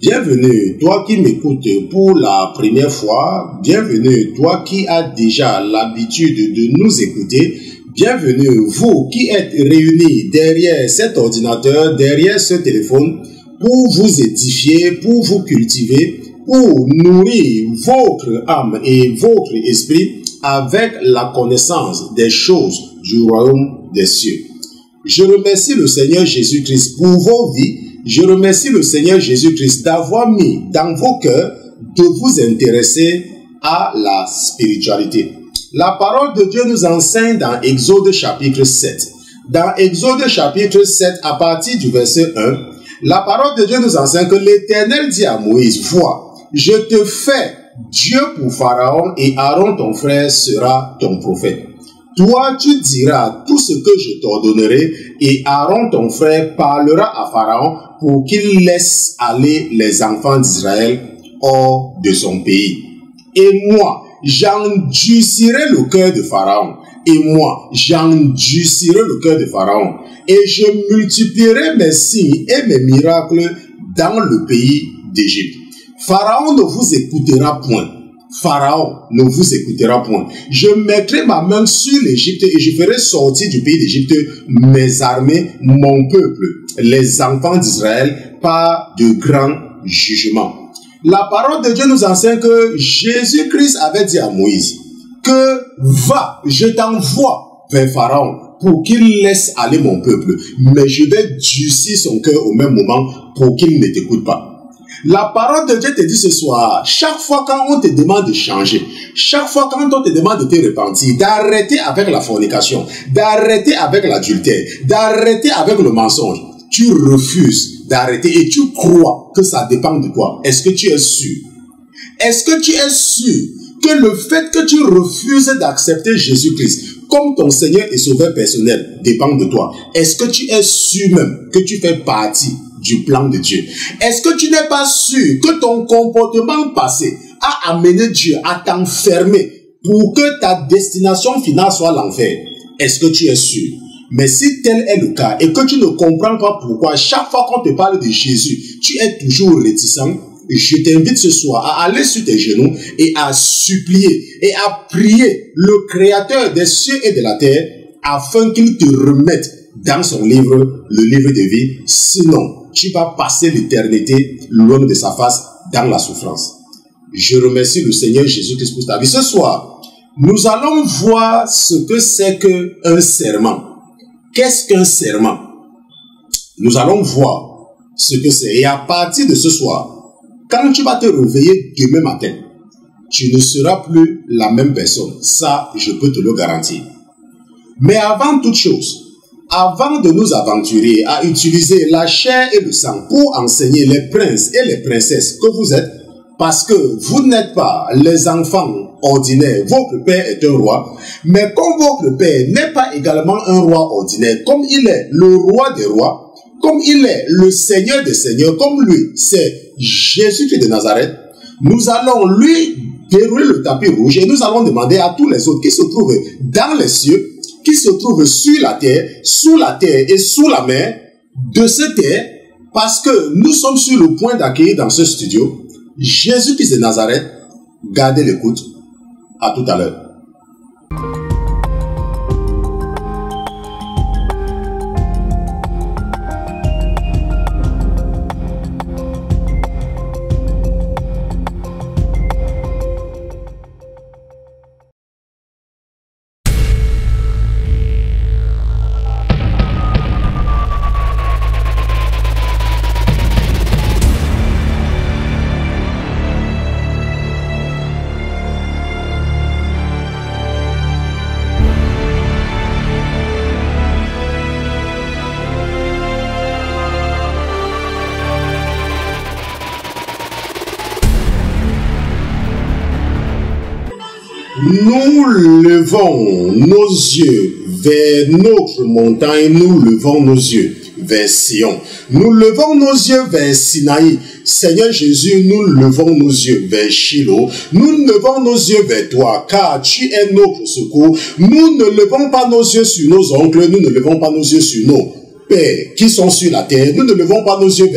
Bienvenue, toi qui m'écoutes pour la première fois. Bienvenue, toi qui as déjà l'habitude de nous écouter. Bienvenue, vous qui êtes réunis derrière cet ordinateur, derrière ce téléphone, pour vous édifier, pour vous cultiver, pour nourrir votre âme et votre esprit avec la connaissance des choses du royaume des cieux. Je remercie le Seigneur Jésus-Christ pour vos vies. Je remercie le Seigneur Jésus-Christ d'avoir mis dans vos cœurs de vous intéresser à la spiritualité. La parole de Dieu nous enseigne dans Exode chapitre 7. Dans Exode chapitre 7, à partir du verset 1, la parole de Dieu nous enseigne que l'Éternel dit à Moïse, « Vois, je te fais Dieu pour Pharaon et Aaron ton frère sera ton prophète. Toi, tu diras tout ce que je t'ordonnerai et Aaron ton frère parlera à Pharaon pour qu'il laisse aller les enfants d'Israël hors de son pays. Et moi, j'endurcirai le cœur de Pharaon. Et moi, j'endurcirai le cœur de Pharaon. Et je multiplierai mes signes et mes miracles dans le pays d'Égypte. Pharaon ne vous écoutera point. Pharaon ne vous écoutera point. Je mettrai ma main sur l'Égypte et je ferai sortir du pays d'Égypte mes armées, mon peuple, les enfants d'Israël, par de grands jugements. » La parole de Dieu nous enseigne que Jésus-Christ avait dit à Moïse que « Va, je t'envoie vers Pharaon pour qu'il laisse aller mon peuple, mais je vais durcir son cœur au même moment pour qu'il ne t'écoute pas. » La parole de Dieu te dit ce soir, chaque fois quand on te demande de changer, chaque fois quand on te demande de te repentir, d'arrêter avec la fornication, d'arrêter avec l'adultère, d'arrêter avec le mensonge, tu refuses d'arrêter et tu crois que ça dépend de toi. Est-ce que tu es sûr? Est-ce que tu es sûr que le fait que tu refuses d'accepter Jésus-Christ comme ton Seigneur et Sauveur personnel dépend de toi? Est-ce que tu es sûr même que tu fais partie du plan de Dieu? Est-ce que tu n'es pas sûr que ton comportement passé a amené Dieu à t'enfermer pour que ta destination finale soit l'enfer? Est-ce que tu es sûr? Mais si tel est le cas et que tu ne comprends pas pourquoi chaque fois qu'on te parle de Jésus, tu es toujours réticent, je t'invite ce soir à aller sur tes genoux et à supplier et à prier le Créateur des cieux et de la terre afin qu'il te remette dans son livre, le livre de vie. Sinon, tu vas passer l'éternité loin de sa face dans la souffrance. Je remercie le Seigneur Jésus-Christ pour ta vie. Ce soir, nous allons voir ce que c'est qu'un serment. Qu'est-ce qu'un serment? Nous allons voir ce que c'est. Et à partir de ce soir, quand tu vas te réveiller demain matin, tu ne seras plus la même personne. Ça, je peux te le garantir. Mais avant toute chose, avant de nous aventurer à utiliser la chair et le sang pour enseigner les princes et les princesses que vous êtes, parce que vous n'êtes pas les enfants ordinaires, votre père est un roi, mais comme votre père n'est pas également un roi ordinaire, comme il est le roi des rois, comme il est le Seigneur des seigneurs, comme lui, c'est Jésus-Christ de Nazareth, nous allons lui dérouler le tapis rouge et nous allons demander à tous les autres qui se trouvent dans les cieux, qui se trouvent sur la terre, sous la terre et sous la mer, de se taire, parce que nous sommes sur le point d'accueillir dans ce studio Jésus-Christ de Nazareth. Gardez l'écoute. À tout à l'heure. Nous levons nos yeux vers notre montagne, nous levons nos yeux vers Sion. Nous levons nos yeux vers Sinaï. Seigneur Jésus, nous levons nos yeux vers Shiloh. Nous levons nos yeux vers toi, car tu es notre secours. Nous ne levons pas nos yeux sur nos oncles, nous ne levons pas nos yeux sur nos pères qui sont sur la terre. Nous ne levons pas nos yeux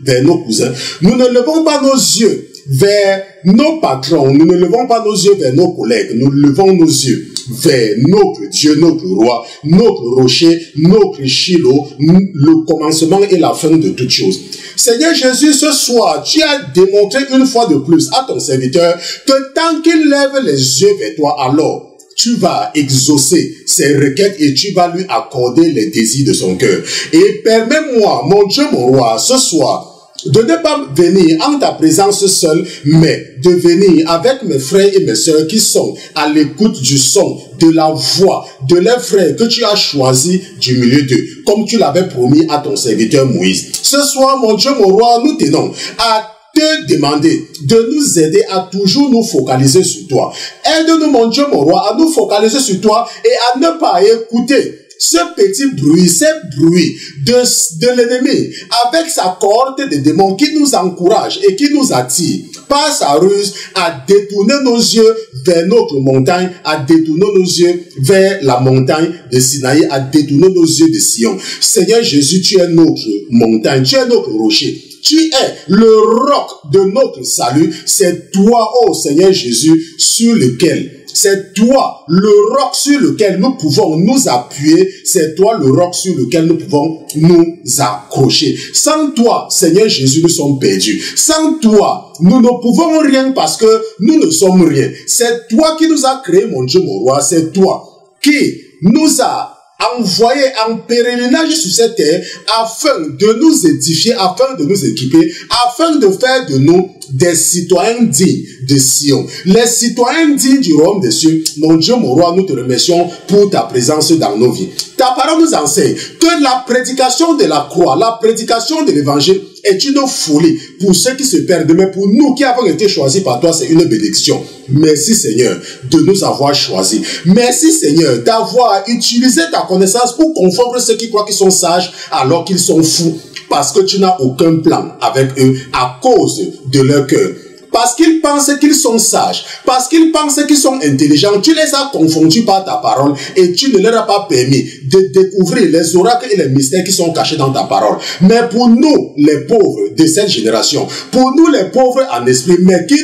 vers nos cousins. Nous ne levons pas nos yeux vers nos patrons. Nous ne levons pas nos yeux vers nos collègues. Nous levons nos yeux vers notre Dieu, notre roi, notre rocher, notre Shiloh, le commencement et la fin de toutes choses. Seigneur Jésus, ce soir, tu as démontré une fois de plus à ton serviteur que tant qu'il lève les yeux vers toi, alors tu vas exaucer ses requêtes et tu vas lui accorder les désirs de son cœur. Et permets-moi, mon Dieu, mon roi, ce soir, de ne pas venir en ta présence seul, mais de venir avec mes frères et mes sœurs qui sont à l'écoute du son, de la voix, de leurs frères que tu as choisis du milieu d'eux, comme tu l'avais promis à ton serviteur Moïse. Ce soir, mon Dieu, mon roi, nous tenons à te demander de nous aider à toujours nous focaliser sur toi. Aide-nous, mon Dieu, mon roi, à nous focaliser sur toi et à ne pas écouter ce petit bruit, ces bruits de l'ennemi avec sa cohorte de démons qui nous encourage et qui nous attire par sa ruse à détourner nos yeux vers notre montagne, à détourner nos yeux vers la montagne de Sinaï, à détourner nos yeux de Sion. Seigneur Jésus, tu es notre montagne, tu es notre rocher. Tu es le roc de notre salut. C'est toi, oh Seigneur Jésus, sur lequel c'est toi, le roc sur lequel nous pouvons nous appuyer. C'est toi, le roc sur lequel nous pouvons nous accrocher. Sans toi, Seigneur Jésus, nous sommes perdus. Sans toi, nous ne pouvons rien parce que nous ne sommes rien. C'est toi qui nous as créé, mon Dieu, mon roi. C'est toi qui nous a envoyé en pèlerinage sur cette terre afin de nous édifier, afin de nous équiper, afin de faire de nous des citoyens dignes de Sion. Les citoyens dignes du royaume des cieux. Mon Dieu, mon roi, nous te remercions pour ta présence dans nos vies. Ta parole nous enseigne que la prédication de la croix, la prédication de l'évangile est une folie pour ceux qui se perdent, mais pour nous qui avons été choisis par toi, c'est une bénédiction. Merci Seigneur de nous avoir choisis. Merci Seigneur d'avoir utilisé ta connaissance pour confondre ceux qui croient qu'ils sont sages alors qu'ils sont fous. Parce que tu n'as aucun plan avec eux à cause de leur cœur. Parce qu'ils pensent qu'ils sont sages, parce qu'ils pensent qu'ils sont intelligents, tu les as confondus par ta parole et tu ne leur as pas permis de découvrir les oracles et les mystères qui sont cachés dans ta parole. Mais pour nous, les pauvres de cette génération, pour nous les pauvres en esprit, mais qui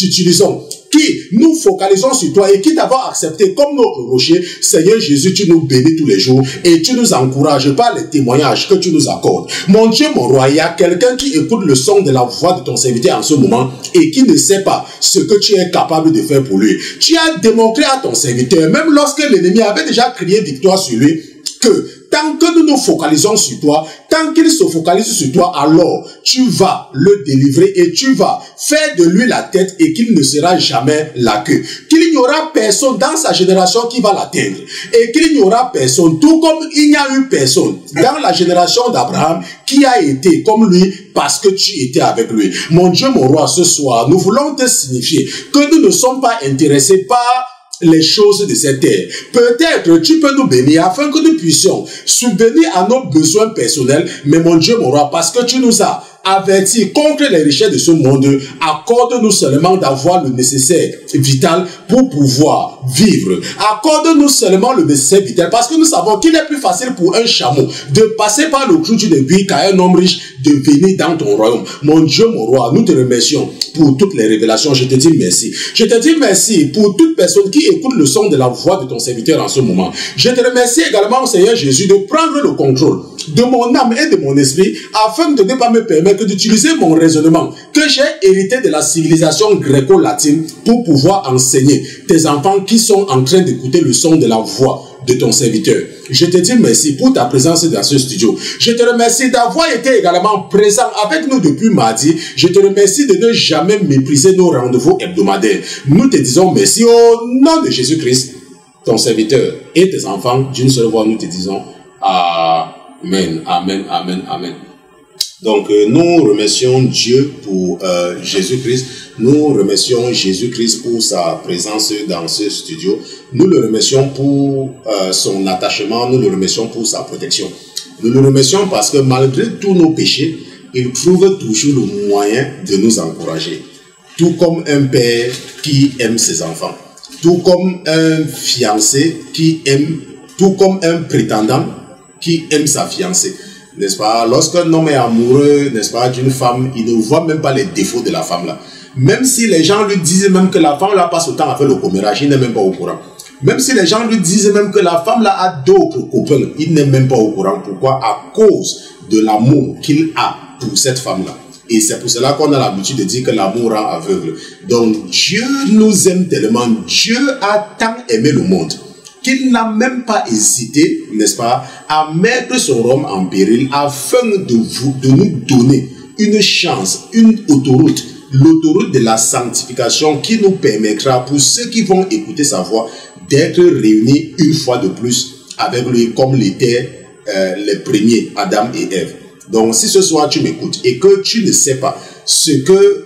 utilisons, qui nous focalisons sur toi et qui t'avons accepté comme notre rocher, Seigneur Jésus, tu nous bénis tous les jours et tu nous encourages par les témoignages que tu nous accordes. Mon Dieu, mon roi, il y a quelqu'un qui écoute le son de la voix de ton serviteur en ce moment et qui ne sait pas ce que tu es capable de faire pour lui. Tu as démontré à ton serviteur, même lorsque l'ennemi avait déjà crié victoire sur lui, que tant que nous nous focalisons sur toi, tant qu'il se focalise sur toi, alors tu vas le délivrer et tu vas faire de lui la tête et qu'il ne sera jamais la queue. Qu'il n'y aura personne dans sa génération qui va l'atteindre. Et qu'il n'y aura personne, tout comme il n'y a eu personne dans la génération d'Abraham qui a été comme lui parce que tu étais avec lui. Mon Dieu, mon roi, ce soir, nous voulons te signifier que nous ne sommes pas intéressés par les choses de cette terre. Peut-être tu peux nous bénir afin que nous puissions subvenir à nos besoins personnels, mais mon Dieu, mon roi, parce que tu nous as avertis contre les richesses de ce monde, accorde-nous seulement d'avoir le nécessaire vital pour pouvoir vivre. Accorde-nous seulement le nécessaire vital parce que nous savons qu'il est plus facile pour un chameau de passer par le clou d'une aiguille qu'à un homme riche de venir dans ton royaume. Mon Dieu, mon roi, nous te remercions pour toutes les révélations. Je te dis merci. Je te dis merci pour toute personne qui écoute le son de la voix de ton serviteur en ce moment. Je te remercie également, Seigneur Jésus, de prendre le contrôle de mon âme et de mon esprit afin de ne pas me permettre d'utiliser mon raisonnement que j'ai hérité de la civilisation gréco-latine pour pouvoir enseigner tes enfants qui sont en train d'écouter le son de la voix de ton serviteur. Je te dis merci pour ta présence dans ce studio. Je te remercie d'avoir été également présent avec nous depuis mardi. Je te remercie de ne jamais mépriser nos rendez-vous hebdomadaires. Nous te disons merci au nom de Jésus-Christ, ton serviteur et tes enfants. D'une seule voix, nous te disons Amen, Amen, Amen, Amen. Donc, nous remercions Dieu pour Jésus-Christ. Nous remercions Jésus-Christ pour sa présence dans ce studio. Nous le remercions pour son attachement. Nous le remercions pour sa protection. Nous le remercions parce que malgré tous nos péchés, il trouve toujours le moyen de nous encourager. Tout comme un père qui aime ses enfants. Tout comme un fiancé qui aime, tout comme un prétendant qui aime sa fiancée. n'est-ce pas? Lorsqu'un homme est amoureux, n'est-ce pas, d'une femme, il ne voit même pas les défauts de la femme là. Même si les gens lui disent même que la femme là passe autant à faire le commérage, il n'est même pas au courant. Même si les gens lui disent même que la femme là a d'autres copains, il n'est même pas au courant. Pourquoi? À cause de l'amour qu'il a pour cette femme là. Et c'est pour cela qu'on a l'habitude de dire que l'amour rend aveugle. Donc Dieu nous aime tellement, Dieu a tant aimé le monde qu'il n'a même pas hésité, n'est-ce pas, à mettre son Rome en péril afin de nous donner une chance, une autoroute, l'autoroute de la sanctification qui nous permettra pour ceux qui vont écouter sa voix d'être réunis une fois de plus avec lui comme l'étaient les premiers, Adam et Ève. Donc si ce soir tu m'écoutes et que tu ne sais pas ce que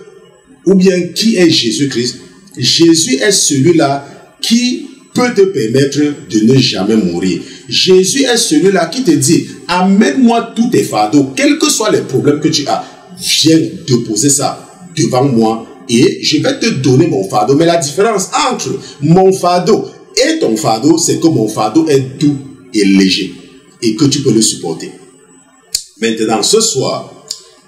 ou bien qui est Jésus-Christ, Jésus est celui-là qui peut te permettre de ne jamais mourir. Jésus est celui-là qui te dit, amène-moi tous tes fardeaux, quels que soient les problèmes que tu as, viens déposer ça devant moi et je vais te donner mon fardeau. Mais la différence entre mon fardeau et ton fardeau, c'est que mon fardeau est doux et léger et que tu peux le supporter. Maintenant, ce soir,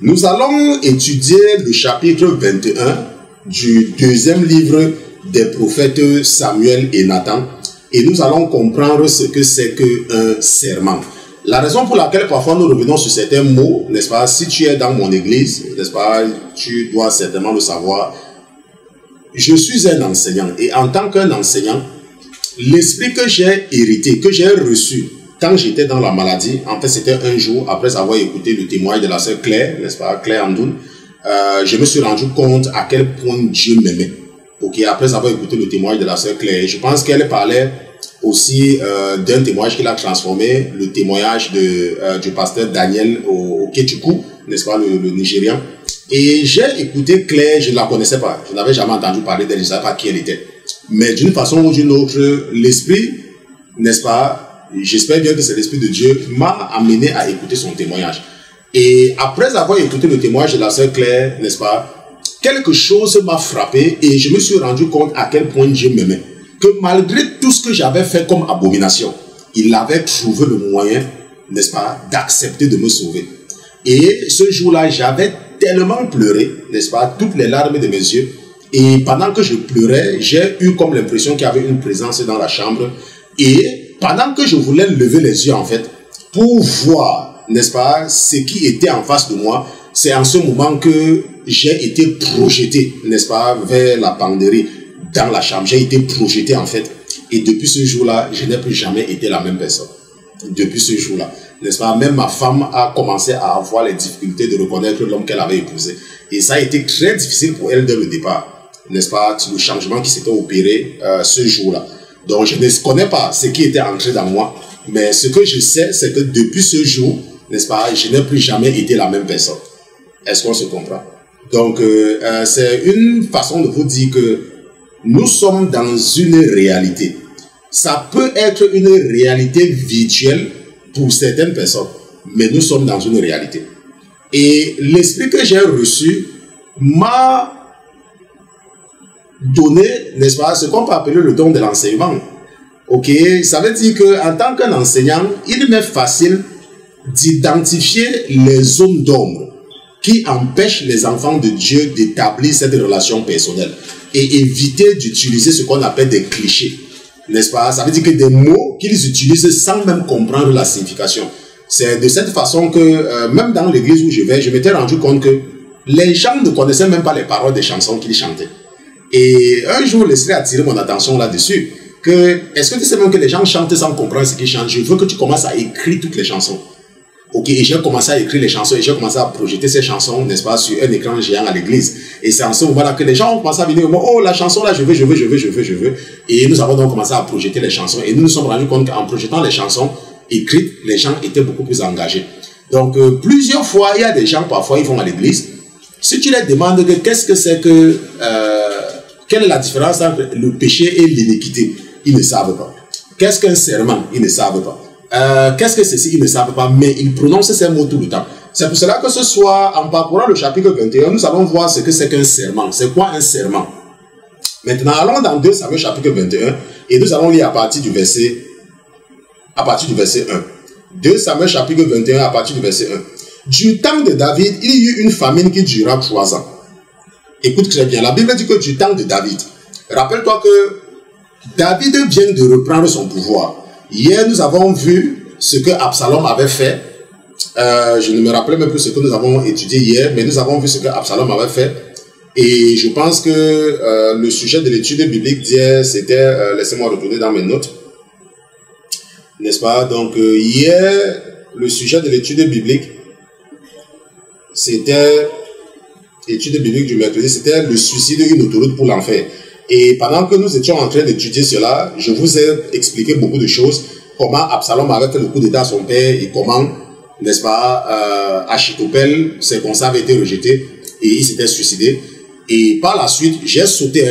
nous allons étudier le chapitre 21 du deuxième livre des prophètes Samuel et Nathan et nous allons comprendre ce que c'est qu'un serment. La raison pour laquelle parfois nous revenons sur certains mots, n'est-ce pas, si tu es dans mon église, n'est-ce pas, tu dois certainement le savoir, je suis un enseignant et en tant qu'un enseignant, l'esprit que j'ai hérité, que j'ai reçu quand j'étais dans la maladie, en fait c'était un jour après avoir écouté le témoignage de la sœur Claire, n'est-ce pas, Claire Andoun, je me suis rendu compte à quel point Dieu m'aimait. Ok, après avoir écouté le témoignage de la sœur Claire, je pense qu'elle parlait aussi d'un témoignage qu'il a transformé, le témoignage du pasteur Daniel au Kétukou, n'est-ce pas, le Nigérian. Et j'ai écouté Claire, je ne la connaissais pas, je n'avais jamais entendu parler d'elle, je ne savais pas qui elle était. Mais d'une façon ou d'une autre, l'esprit, n'est-ce pas, j'espère bien que c'est l'esprit de Dieu, m'a amené à écouter son témoignage. Et après avoir écouté le témoignage de la sœur Claire, n'est-ce pas, quelque chose m'a frappé et je me suis rendu compte à quel point Dieu m'aimait. Que malgré tout ce que j'avais fait comme abomination, il avait trouvé le moyen, n'est-ce pas, d'accepter de me sauver. Et ce jour-là, j'avais tellement pleuré, n'est-ce pas, toutes les larmes de mes yeux. Et pendant que je pleurais, j'ai eu comme l'impression qu'il y avait une présence dans la chambre. Et pendant que je voulais lever les yeux, en fait, pour voir, n'est-ce pas, ce qui était en face de moi, c'est en ce moment que j'ai été projeté, n'est-ce pas, vers la penderie, dans la chambre. J'ai été projeté, en fait. Et depuis ce jour-là, je n'ai plus jamais été la même personne. Depuis ce jour-là, n'est-ce pas, même ma femme a commencé à avoir les difficultés de reconnaître l'homme qu'elle avait épousé. Et ça a été très difficile pour elle dès le départ, n'est-ce pas, le changement qui s'était opéré ce jour-là. Donc, je ne connais pas ce qui était entré dans moi. Mais ce que je sais, c'est que depuis ce jour, n'est-ce pas, je n'ai plus jamais été la même personne. Est-ce qu'on se comprend? Donc, c'est une façon de vous dire que nous sommes dans une réalité. Ça peut être une réalité virtuelle pour certaines personnes, mais nous sommes dans une réalité. Et l'esprit que j'ai reçu m'a donné, n'est-ce pas, ce qu'on peut appeler le don de l'enseignement. Ok, ça veut dire qu'en tant qu'un enseignant, il m'est facile d'identifier les zones d'ombre qui empêchent les enfants de Dieu d'établir cette relation personnelle et éviter d'utiliser ce qu'on appelle des clichés, n'est-ce pas? Ça veut dire que des mots qu'ils utilisent sans même comprendre la signification. C'est de cette façon que, même dans l'église où je vais, je m'étais rendu compte que les gens ne connaissaient même pas les paroles des chansons qu'ils chantaient. Et un jour, l'esprit a attiré mon attention là-dessus, que, est-ce que tu sais même que les gens chantent sans comprendre ce qu'ils chantent? Je veux que tu commences à écrire toutes les chansons. Ok, et j'ai commencé à écrire les chansons et j'ai commencé à projeter ces chansons, n'est-ce pas, sur un écran géant à l'église. Et c'est en ce moment-là que les gens ont commencé à venir, oh, la chanson là, je veux. Et nous avons donc commencé à projeter les chansons. Et nous nous sommes rendus compte qu'en projetant les chansons écrites, les gens étaient beaucoup plus engagés. Donc, plusieurs fois, il y a des gens, parfois, ils vont à l'église. Si tu les demandes qu'est-ce que c'est que, quelle est la différence entre le péché et l'iniquité, ils ne savent pas. Qu'est-ce qu'un serment? Ils ne savent pas. Qu'est-ce que c'est si ils ne savent pas, mais ils prononcent ces mots tout le temps. C'est pour cela que ce soir, en parcourant le chapitre 21, nous allons voir ce que c'est qu'un serment. C'est quoi un serment? Maintenant, allons dans 2 Samuel chapitre 21 et nous allons lire à partir du verset 1. 2 Samuel chapitre 21 à partir du verset 1. Du temps de David, il y eut une famine qui dura 3 ans. Écoute très bien, la Bible dit que du temps de David, rappelle-toi que David vient de reprendre son pouvoir. Hier, nous avons vu ce que Absalom avait fait. Je ne me rappelle même plus ce que nous avons étudié hier, mais nous avons vu ce que Absalom avait fait. Et je pense que le sujet de l'étude biblique d'hier, c'était, laissez-moi retourner dans mes notes, n'est-ce pas? Donc hier, le sujet de l'étude biblique, c'était, étude biblique du mercredi, c'était le suicide, une autoroute pour l'enfer. Et pendant que nous étions en train d'étudier cela, je vous ai expliqué beaucoup de choses, comment Absalom avait fait le coup d'état à son père et comment, n'est-ce pas, Achitophel, ses conseils avaient été rejetés et il s'était suicidé. Et par la suite, j'ai sauté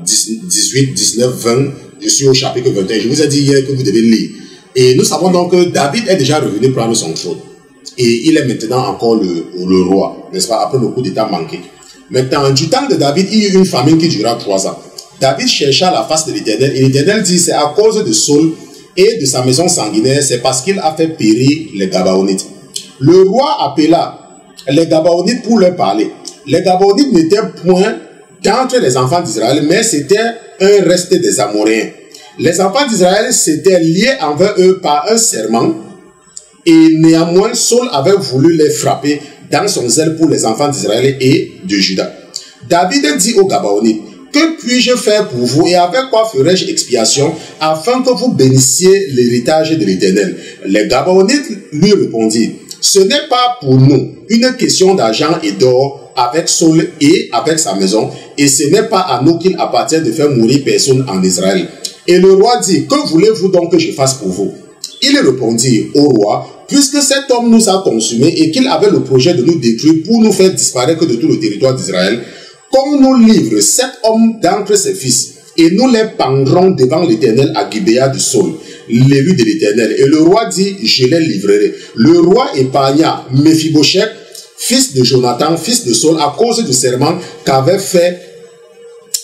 18, 19, 20, je suis au chapitre 21. Je vous ai dit hier que vous devez lire. Et nous savons donc que David est déjà revenu prendre son trône. Et il est maintenant encore le roi, n'est-ce pas, après le coup d'état manqué. Maintenant, du temps de David, il y eut une famine qui dura 3 ans. David chercha la face de l'Éternel, et l'Éternel dit, c'est à cause de Saul et de sa maison sanguinaire, c'est parce qu'il a fait périr les Gabaonites. Le roi appela les Gabaonites pour leur parler. Les Gabaonites n'étaient point d'entre les enfants d'Israël, mais c'était un reste des Amoréens. Les enfants d'Israël s'étaient liés envers eux par un serment, et néanmoins Saul avait voulu les frapper dans son zèle pour les enfants d'Israël et de Juda. David dit aux Gabaonites, que puis-je faire pour vous et avec quoi ferai-je expiation afin que vous bénissiez l'héritage de l'Éternel? Les Gabaonites lui répondirent, ce n'est pas pour nous une question d'argent et d'or avec Saul et avec sa maison, et ce n'est pas à nous qu'il appartient de faire mourir personne en Israël. Et le roi dit, que voulez-vous donc que je fasse pour vous? Il répondit au roi, puisque cet homme nous a consumés et qu'il avait le projet de nous détruire pour nous faire disparaître de tout le territoire d'Israël, qu'on nous livre 7 hommes d'entre ses fils, et nous les pendrons devant l'Éternel à Gibéa de Saul, l'élu de l'Éternel. Et le roi dit, je les livrerai. Le roi épargna Méphibosheth, fils de Jonathan, fils de Saul, à cause du serment qu'avait fait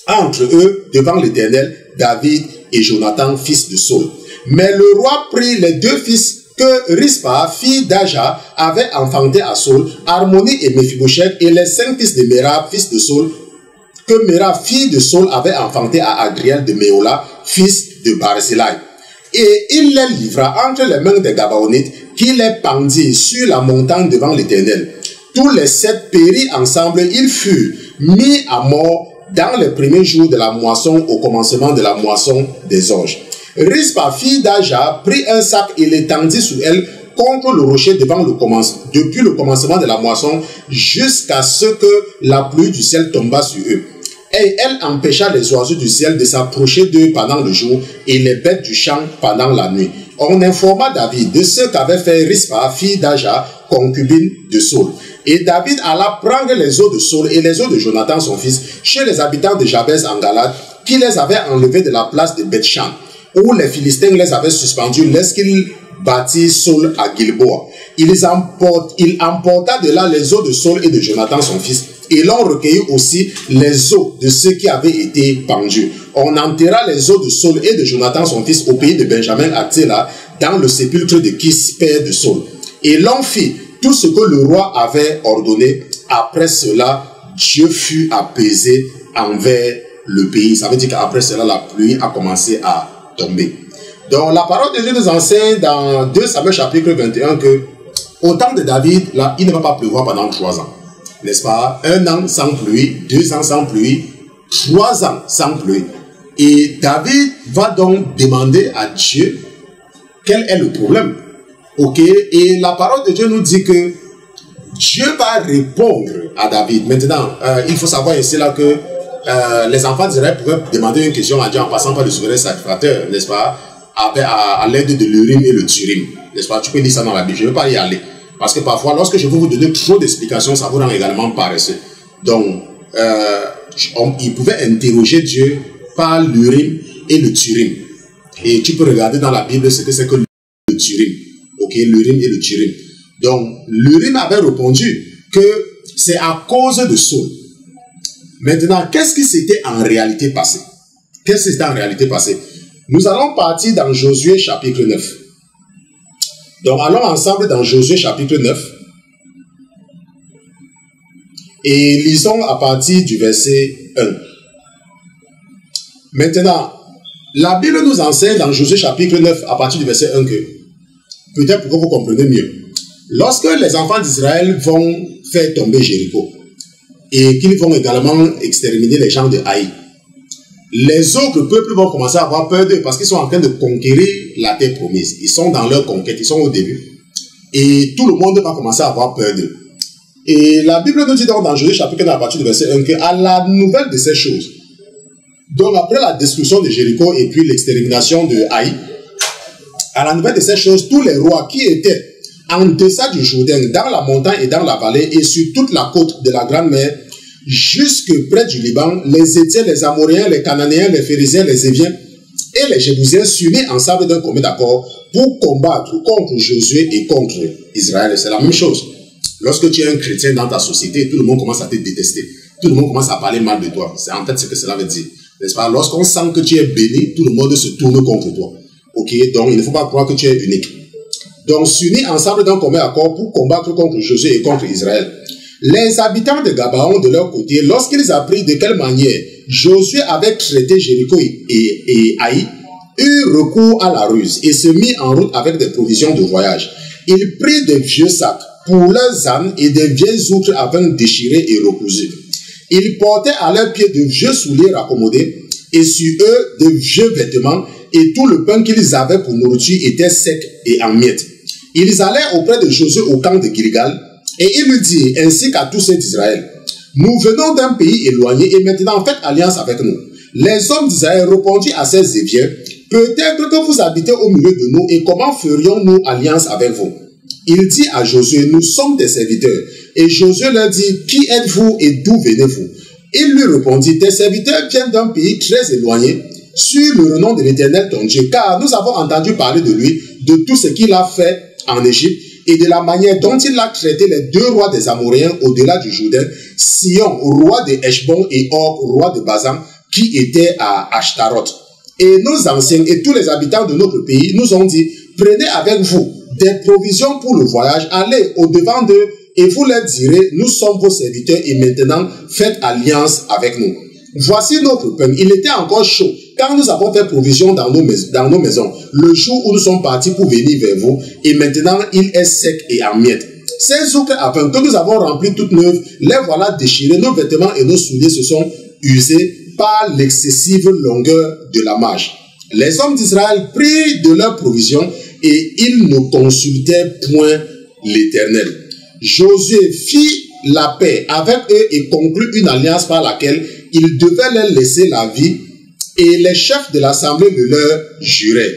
entre eux devant l'Éternel, David et Jonathan, fils de Saul. Mais le roi prit les 2 fils que Rispa, fille d'Aja, avait enfanté à Saul, Harmonie et Méphibosheth, et les 5 fils de Merab, fils de Saul, que Merab, fille de Saul, avait enfanté à Adriel de Méola, fils de Barzillai. Et il les livra entre les mains des Gabaonites, qui les pendit sur la montagne devant l'Éternel. Tous les 7 péris ensemble, ils furent mis à mort dans les premiers jours de la moisson, au commencement de la moisson des orges. Rispa, fille d'Aja, prit un sac et l'étendit sous elle contre le rocher depuis le commencement de la moisson jusqu'à ce que la pluie du ciel tomba sur eux. Et elle empêcha les oiseaux du ciel de s'approcher d'eux pendant le jour et les bêtes du champ pendant la nuit. On informa David de ce qu'avait fait Rispa, fille d'Aja, concubine de Saul. Et David alla prendre les os de Saul et les os de Jonathan son fils chez les habitants de Jabez en Galade, qui les avaient enlevés de la place de Beth-Shan, où les Philistins les avaient suspendus lorsqu'ils bâtirent Saul à Gilboa. Il emporta de là les os de Saul et de Jonathan son fils, et l'on recueillit aussi les os de ceux qui avaient été pendus. On enterra les os de Saul et de Jonathan son fils au pays de Benjamin à Tséla, dans le sépulcre de Kis, père de Saul. Et l'on fit tout ce que le roi avait ordonné. Après cela, Dieu fut apaisé envers le pays. Ça veut dire qu'après cela, la pluie a commencé à tomber. Donc la parole de Dieu nous enseigne dans 2 Samuel chapitre 21 que au temps de David, là, il ne va pas pleuvoir pendant 3 ans. N'est-ce pas? 1 an sans pluie, 2 ans sans pluie, 3 ans sans pluie. Et David va donc demander à Dieu quel est le problème. Ok? Et la parole de Dieu nous dit que Dieu va répondre à David. Maintenant, il faut savoir ici là que les enfants d'Israël pouvaient demander une question à Dieu en passant par le souverain sacrificateur, n'est-ce pas? À l'aide de l'Urim et le Thurim. N'est-ce pas? Tu peux lire ça dans la Bible. Je ne vais pas y aller. Parce que parfois, lorsque je veux vous donner trop d'explications, ça vous rend également paresseux. Donc, ils pouvaient interroger Dieu par l'Urim et le Thurim. Et tu peux regarder dans la Bible ce que c'est que le Thurim. Ok, l'Urim et le Thurim. Donc, l'Urim avait répondu que c'est à cause de Saul. Maintenant, qu'est-ce qui s'était en réalité passé? Qu'est-ce qui s'était en réalité passé? Nous allons partir dans Josué chapitre 9. Donc allons ensemble dans Josué chapitre 9 et lisons à partir du verset 1. Maintenant, la Bible nous enseigne dans Josué chapitre 9 à partir du verset 1 que, peut-être pour que vous compreniez mieux, lorsque les enfants d'Israël vont faire tomber Jéricho et qu'ils vont également exterminer les gens de Haï, les autres peuples vont commencer à avoir peur d'eux parce qu'ils sont en train de conquérir la terre promise. Ils sont dans leur conquête, ils sont au début. Et tout le monde va commencer à avoir peur d'eux. Et la Bible nous dit donc dans Josué chapitre 9 à partir du verset 1 qu'à la nouvelle de ces choses, donc après la destruction de Jéricho et puis l'extermination de Haï, à la nouvelle de ces choses, tous les rois qui étaient en deçà du Jourdain, dans la montagne et dans la vallée et sur toute la côte de la grande mer, jusque près du Liban, les Hétiens, les Amoréens, les Cananéens, les Phérésiens, les Éviens et les Jébusiens s'unissent ensemble d'un commun d'accord pour combattre contre Josué et contre Israël. C'est la même chose. Lorsque tu es un chrétien dans ta société, tout le monde commence à te détester. Tout le monde commence à parler mal de toi. C'est en fait ce que cela veut dire. N'est-ce pas? Lorsqu'on sent que tu es béni, tout le monde se tourne contre toi. Ok? Donc, il ne faut pas croire que tu es unique. Donc, s'unir ensemble d'un commun accord pour combattre contre Josué et contre Israël. Les habitants de Gabaon, de leur côté, lorsqu'ils apprirent de quelle manière Josué avait traité Jéricho et Haï, eurent recours à la ruse et se mit en route avec des provisions de voyage. Ils prirent des vieux sacs pour leurs ânes et des vieilles outres afin de déchirer et recousues. Ils portaient à leurs pieds de vieux souliers raccommodés et sur eux de vieux vêtements et tout le pain qu'ils avaient pour nourriture était sec et en miettes. Ils allèrent auprès de Josué au camp de Gilgal et il lui dit ainsi qu'à tous ceux d'Israël, nous venons d'un pays éloigné et maintenant faites alliance avec nous. Les hommes d'Israël répondirent à ces Éviens, peut-être que vous habitez au milieu de nous et comment ferions-nous alliance avec vous? Il dit à Josué, nous sommes des serviteurs. Et Josué leur dit, qui êtes-vous et d'où venez-vous? Il lui répondit, tes serviteurs viennent d'un pays très éloigné, sur le nom de l'Éternel ton Dieu, car nous avons entendu parler de lui, de tout ce qu'il a fait en Égypte, et de la manière dont il a traité les deux rois des Amoréens au-delà du Jourdain, Sion, roi de Heshbon, et Og, roi de Bazan, qui était à Ashtaroth. Et nos anciens et tous les habitants de notre pays nous ont dit, prenez avec vous des provisions pour le voyage, allez au-devant d'eux et vous leur direz, nous sommes vos serviteurs et maintenant faites alliance avec nous. Voici notre pain. Il était encore chaud car nous avons fait provision dans nos maisons le jour où nous sommes partis pour venir vers vous et maintenant il est sec et en miettes. Ces outres afin que nous avons rempli toutes neuves, les voilà déchirés, nos vêtements et nos souliers se sont usés par l'excessive longueur de la marche. Les hommes d'Israël prirent de leurs provisions et ils ne consultaient point l'Éternel. Josué fit la paix avec eux et conclut une alliance par laquelle il devait leur laisser la vie et les chefs de l'assemblée le leur juraient.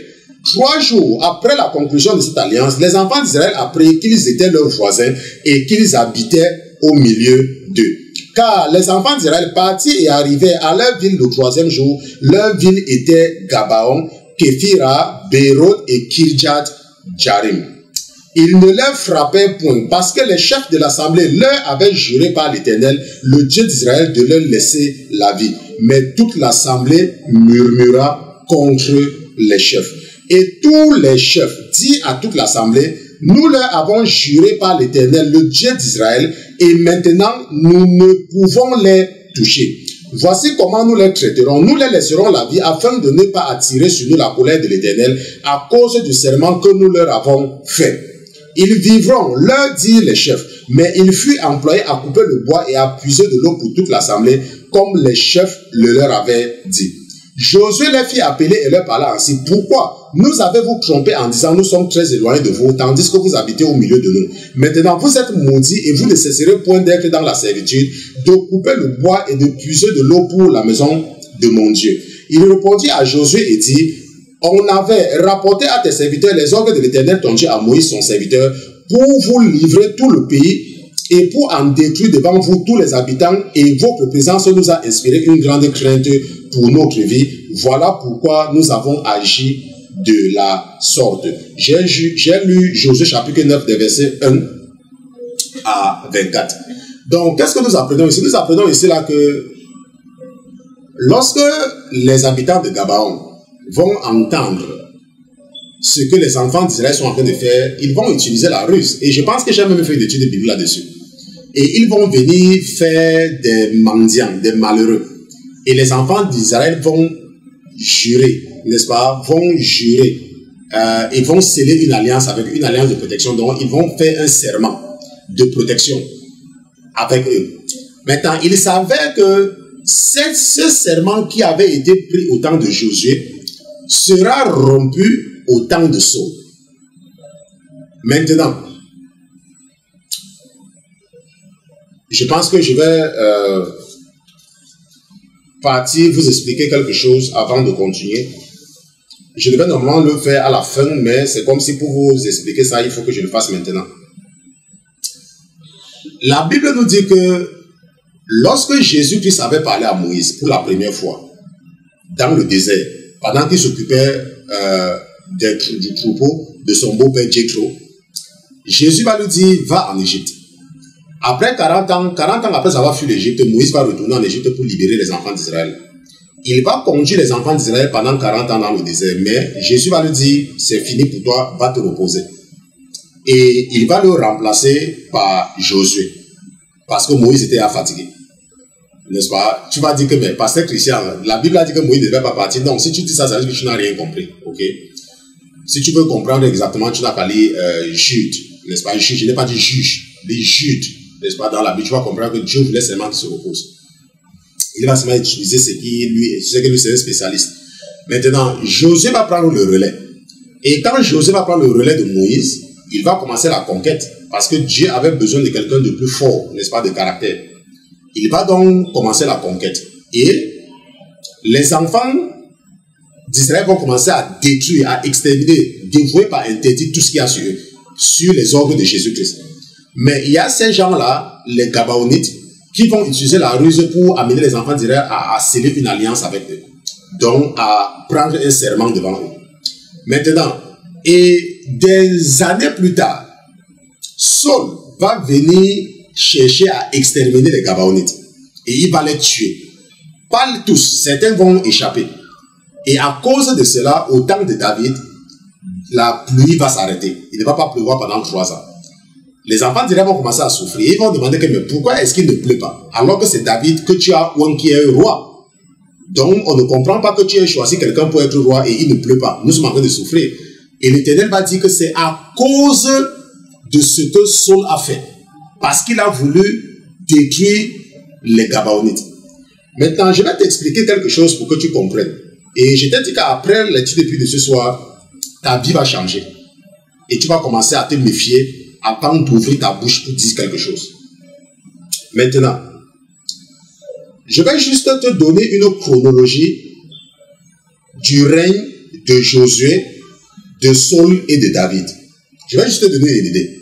3 jours après la conclusion de cette alliance, les enfants d'Israël apprirent qu'ils étaient leurs voisins et qu'ils habitaient au milieu d'eux. Car les enfants d'Israël partirent et arrivèrent à leur ville le 3e jour. Leur ville était Gabaon, Képhira, Béroth et Kirjat Jarim. Ils ne leur frappaient point parce que les chefs de l'assemblée leur avaient juré par l'Éternel, le Dieu d'Israël, de leur laisser la vie. Mais toute l'assemblée murmura contre les chefs. Et tous les chefs dirent à toute l'assemblée, nous leur avons juré par l'Éternel, le Dieu d'Israël, et maintenant nous ne pouvons les toucher. Voici comment nous les traiterons. Nous les laisserons la vie afin de ne pas attirer sur nous la colère de l'Éternel à cause du serment que nous leur avons fait. Ils vivront, leur dirent les chefs, mais ils furent employés à couper le bois et à puiser de l'eau pour toute l'assemblée, comme les chefs le leur avaient dit. Josué les fit appeler et leur parla ainsi. Pourquoi nous avez-vous trompé en disant nous sommes très éloignés de vous, tandis que vous habitez au milieu de nous? Maintenant vous êtes maudits et vous ne cesserez point d'être dans la servitude, de couper le bois et de puiser de l'eau pour la maison de mon Dieu. Il répondit à Josué et dit, on avait rapporté à tes serviteurs les ordres de l'Éternel ton Dieu à Moïse son serviteur pour vous livrer tout le pays et pour en détruire devant vous tous les habitants, et votre présence nous a inspiré une grande crainte pour notre vie. Voilà pourquoi nous avons agi de la sorte. J'ai lu Josué chapitre 9 des versets 1 à 24. Donc, qu'est-ce que nous apprenons ici? Nous apprenons ici là que lorsque les habitants de Gabaon vont entendre ce que les enfants d'Israël sont en train de faire, ils vont utiliser la ruse. Et je pense que j'ai même fait une étude de Bible là-dessus. Et ils vont venir faire des mendiants, des malheureux. Et les enfants d'Israël vont jurer, n'est-ce pas, vont jurer. Ils vont sceller une alliance avec une alliance de protection. Donc, ils vont faire un serment de protection avec eux. Maintenant, il s'avère que ce serment qui avait été pris au temps de Josué sera rompu au temps de Saul. Maintenant, je pense que je vais partir vous expliquer quelque chose avant de continuer. Je devais normalement le faire à la fin, mais c'est comme si pour vous expliquer ça, il faut que je le fasse maintenant. La Bible nous dit que lorsque Jésus-Christ avait parlé à Moïse pour la première fois, dans le désert, pendant qu'il s'occupait du troupeau de son beau-père Jéthro, Jésus va lui dire, va en Égypte. Après 40 ans après avoir fui l'Égypte, Moïse va retourner en Égypte pour libérer les enfants d'Israël. Il va conduire les enfants d'Israël pendant 40 ans dans le désert, mais Jésus va lui dire, c'est fini pour toi, va te reposer. Et il va le remplacer par Josué, parce que Moïse était fatigué. N'est-ce pas? Tu vas dire que, mais pasteur Christian, la Bible a dit que Moïse ne devait pas partir. Non, si tu dis ça, ça veut dire que tu n'as rien compris. Ok? Si tu veux comprendre exactement, tu n'as qu'à lire Jude. N'est-ce pas? Jude, je n'ai pas dit juge, lis Jude. N'est-ce pas? Dans la Bible, tu vas comprendre que Dieu voulait seulement qu'il se repose. Il va seulement utiliser ce que lui c'est un spécialiste. Maintenant, Josué va prendre le relais. Et quand Josué va prendre le relais de Moïse, il va commencer la conquête. Parce que Dieu avait besoin de quelqu'un de plus fort, n'est-ce pas, de caractère. Il va donc commencer la conquête. Et les enfants d'Israël vont commencer à détruire, à exterminer, dévouer par interdit tout ce qu'il y a sur les ordres de Jésus-Christ. Mais il y a ces gens-là, les Gabaonites, qui vont utiliser la ruse pour amener les enfants d'Israël à sceller une alliance avec eux. Donc, à prendre un serment devant eux. Maintenant, et des années plus tard, Saul va venir chercher à exterminer les Gabaonites. Et il va les tuer. Pas tous, certains vont échapper. Et à cause de cela, au temps de David, la pluie va s'arrêter. Il ne va pas pleuvoir pendant 3 ans. Les enfants d'Israël vont commencer à souffrir. Ils vont demander que, mais pourquoi est-ce qu'il ne pleut pas? Alors que c'est David que tu as qui est roi. Donc, on ne comprend pas que tu aies choisi quelqu'un pour être roi et il ne pleut pas. Nous sommes en train de souffrir. Et l'Éternel va dire que c'est à cause de ce que Saul a fait. Parce qu'il a voulu détruire les Gabaonites. Maintenant, je vais t'expliquer quelque chose pour que tu comprennes. Et je t'ai dit qu'après l'étude de ce soir, ta vie va changer. Et tu vas commencer à te méfier avant d'ouvrir ta bouche pour dire quelque chose. Maintenant, je vais juste te donner une chronologie du règne de Josué, de Saul et de David. Je vais juste te donner une idée.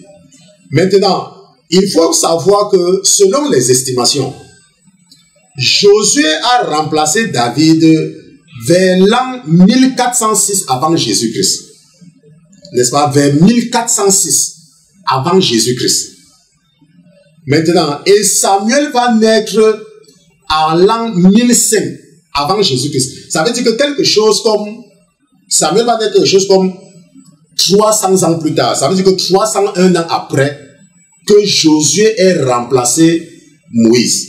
Maintenant, il faut savoir que selon les estimations, Josué a remplacé David vers l'an 1406 avant Jésus-Christ. N'est-ce pas? Vers 1406 avant Jésus-Christ. Maintenant, et Samuel va naître en l'an 1005 avant Jésus-Christ. Ça veut dire que quelque chose comme... Samuel va naître quelque chose comme 300 ans plus tard. Ça veut dire que 301 ans après que Josué ait remplacé Moïse.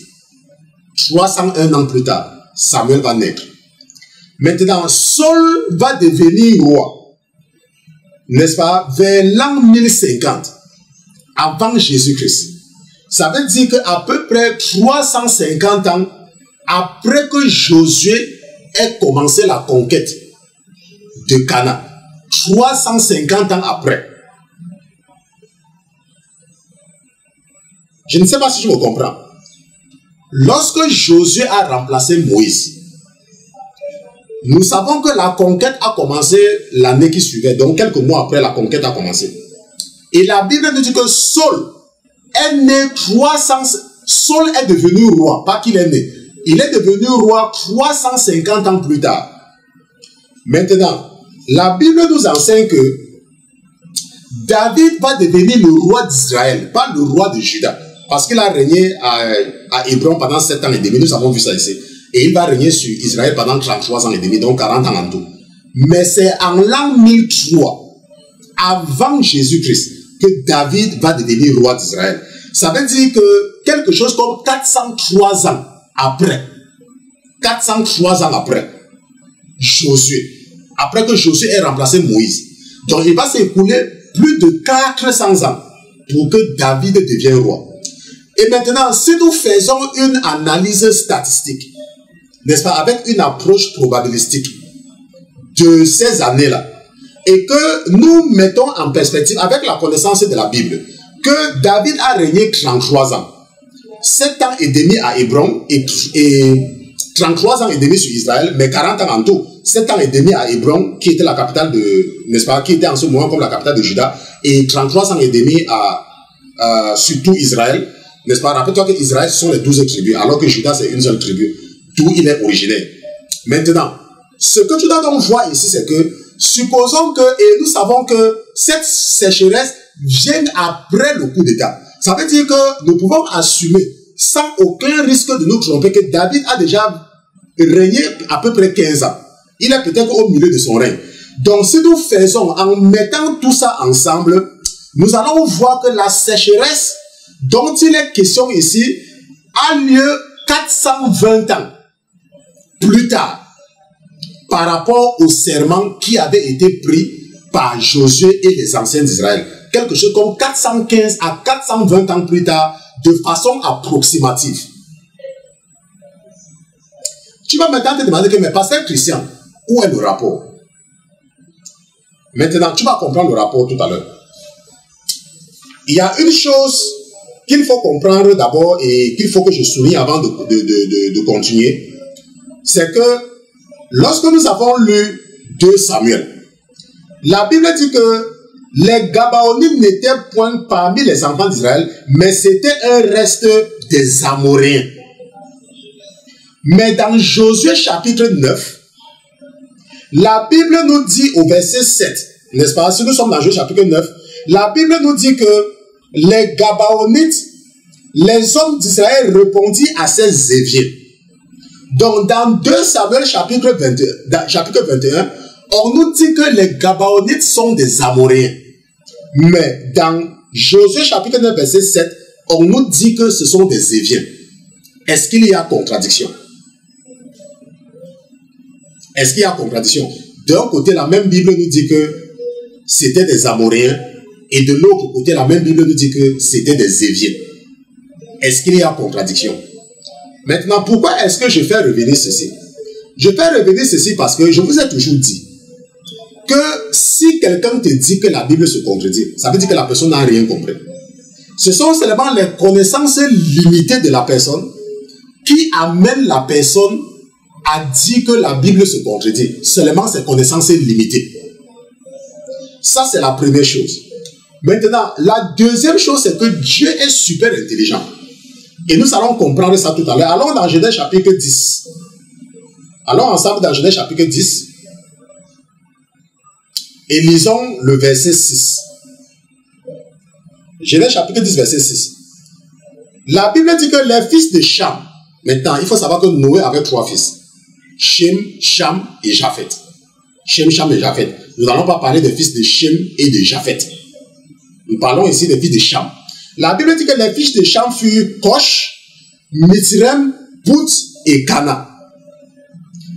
301 ans plus tard, Samuel va naître. Maintenant, Saul va devenir roi. N'est-ce pas? Vers l'an 1050. Avant Jésus-Christ. Ça veut dire qu'à peu près 350 ans après que Josué ait commencé la conquête de Canaan. 350 ans après. Je ne sais pas si tu me comprends. Lorsque Josué a remplacé Moïse, nous savons que la conquête a commencé l'année qui suivait. Donc quelques mois après, la conquête a commencé. Et la Bible nous dit que Saul est né 300... Saul est devenu roi, pas qu'il est né. Il est devenu roi 350 ans plus tard. Maintenant, la Bible nous enseigne que David va devenir le roi d'Israël, pas le roi de Juda. Parce qu'il a régné à Hébron pendant 7 ans et demi. Nous avons vu ça ici. Et il va régner sur Israël pendant 33 ans et demi, donc 40 ans en tout. Mais c'est en l'an 1003 avant Jésus-Christ que David va devenir roi d'Israël. Ça veut dire que quelque chose comme 403 ans après, 403 ans après Josué, après que Josué ait remplacé Moïse. Donc il va s'écouler plus de 400 ans pour que David devienne roi. Et maintenant, si nous faisons une analyse statistique, n'est-ce pas, avec une approche probabilistique de ces années-là, et que nous mettons en perspective avec la connaissance de la Bible, que David a régné 33 ans, 7 ans et demi à Hébron et 33 ans et demi sur Israël, mais 40 ans en tout. 7 ans et demi à Hébron, qui était la capitale de, n'est-ce pas, qui était en ce moment comme la capitale de Juda, et 33 ans et demi sur tout Israël, n'est-ce pas? Rappelle-toi que Israël sont les 12 tribus, alors que Juda c'est une seule tribu, d'où il est originaire. Maintenant, ce que tu dois donc voir ici, c'est que, supposons que, et nous savons que cette sécheresse vient après le coup d'État. Ça veut dire que nous pouvons assumer, sans aucun risque de nous tromper, que David a déjà régné à peu près 15 ans. Il est peut-être au milieu de son règne. Donc, si nous faisons, en mettant tout ça ensemble, nous allons voir que la sécheresse dont il est question ici a lieu 420 ans plus tard par rapport au serment qui avait été pris par Josué et les anciens d'Israël. Quelque chose comme 415 à 420 ans plus tard, de façon approximative. Tu vas maintenant te demander que, mais pasteur Christian, où est le rapport? Maintenant, tu vas comprendre le rapport tout à l'heure. Il y a une chose qu'il faut comprendre d'abord et qu'il faut que je souligne avant de continuer. C'est que lorsque nous avons lu 2 Samuel, la Bible dit que les Gabaonites n'étaient point parmi les enfants d'Israël, mais c'était un reste des Amoréens. Mais dans Josué chapitre 9, la Bible nous dit au verset 7, n'est-ce pas? Si nous sommes dans Josué chapitre 9, la Bible nous dit que les Gabaonites, les hommes d'Israël répondirent à ces Éviens. Donc dans 2 Samuel chapitre 21, on nous dit que les Gabaonites sont des Amoréens. Mais dans Josué chapitre 9 verset 7, on nous dit que ce sont des Éviens. Est-ce qu'il y a contradiction? Est-ce qu'il y a contradiction? D'un côté, la même Bible nous dit que c'était des Amoréens, et de l'autre côté, la même Bible nous dit que c'était des Éviens. Est-ce qu'il y a contradiction? Maintenant, pourquoi est-ce que je fais revenir ceci? Je fais revenir ceci parce que je vous ai toujours dit que si quelqu'un te dit que la Bible se contredit, ça veut dire que la personne n'a rien compris. Ce sont seulement les connaissances limitées de la personne qui amènent la personne à dire que la Bible se contredit. Seulement ses connaissances limitées. Ça, c'est la première chose. Maintenant, la deuxième chose, c'est que Dieu est super intelligent. Et nous allons comprendre ça tout à l'heure. Allons dans Genèse chapitre 10. Allons ensemble dans Genèse chapitre 10. Et lisons le verset 6. Genèse chapitre 10, verset 6. La Bible dit que les fils de Cham, maintenant, il faut savoir que Noé avait 3 fils. Shem, Cham et Japhet. Shem, Cham et Japhet. Nous n'allons pas parler des fils de Shem et de Japhet. Nous parlons ici des fils de Cham. La Bible dit que les fils de Cham furent Kosh, Mithraim, Put et Cana.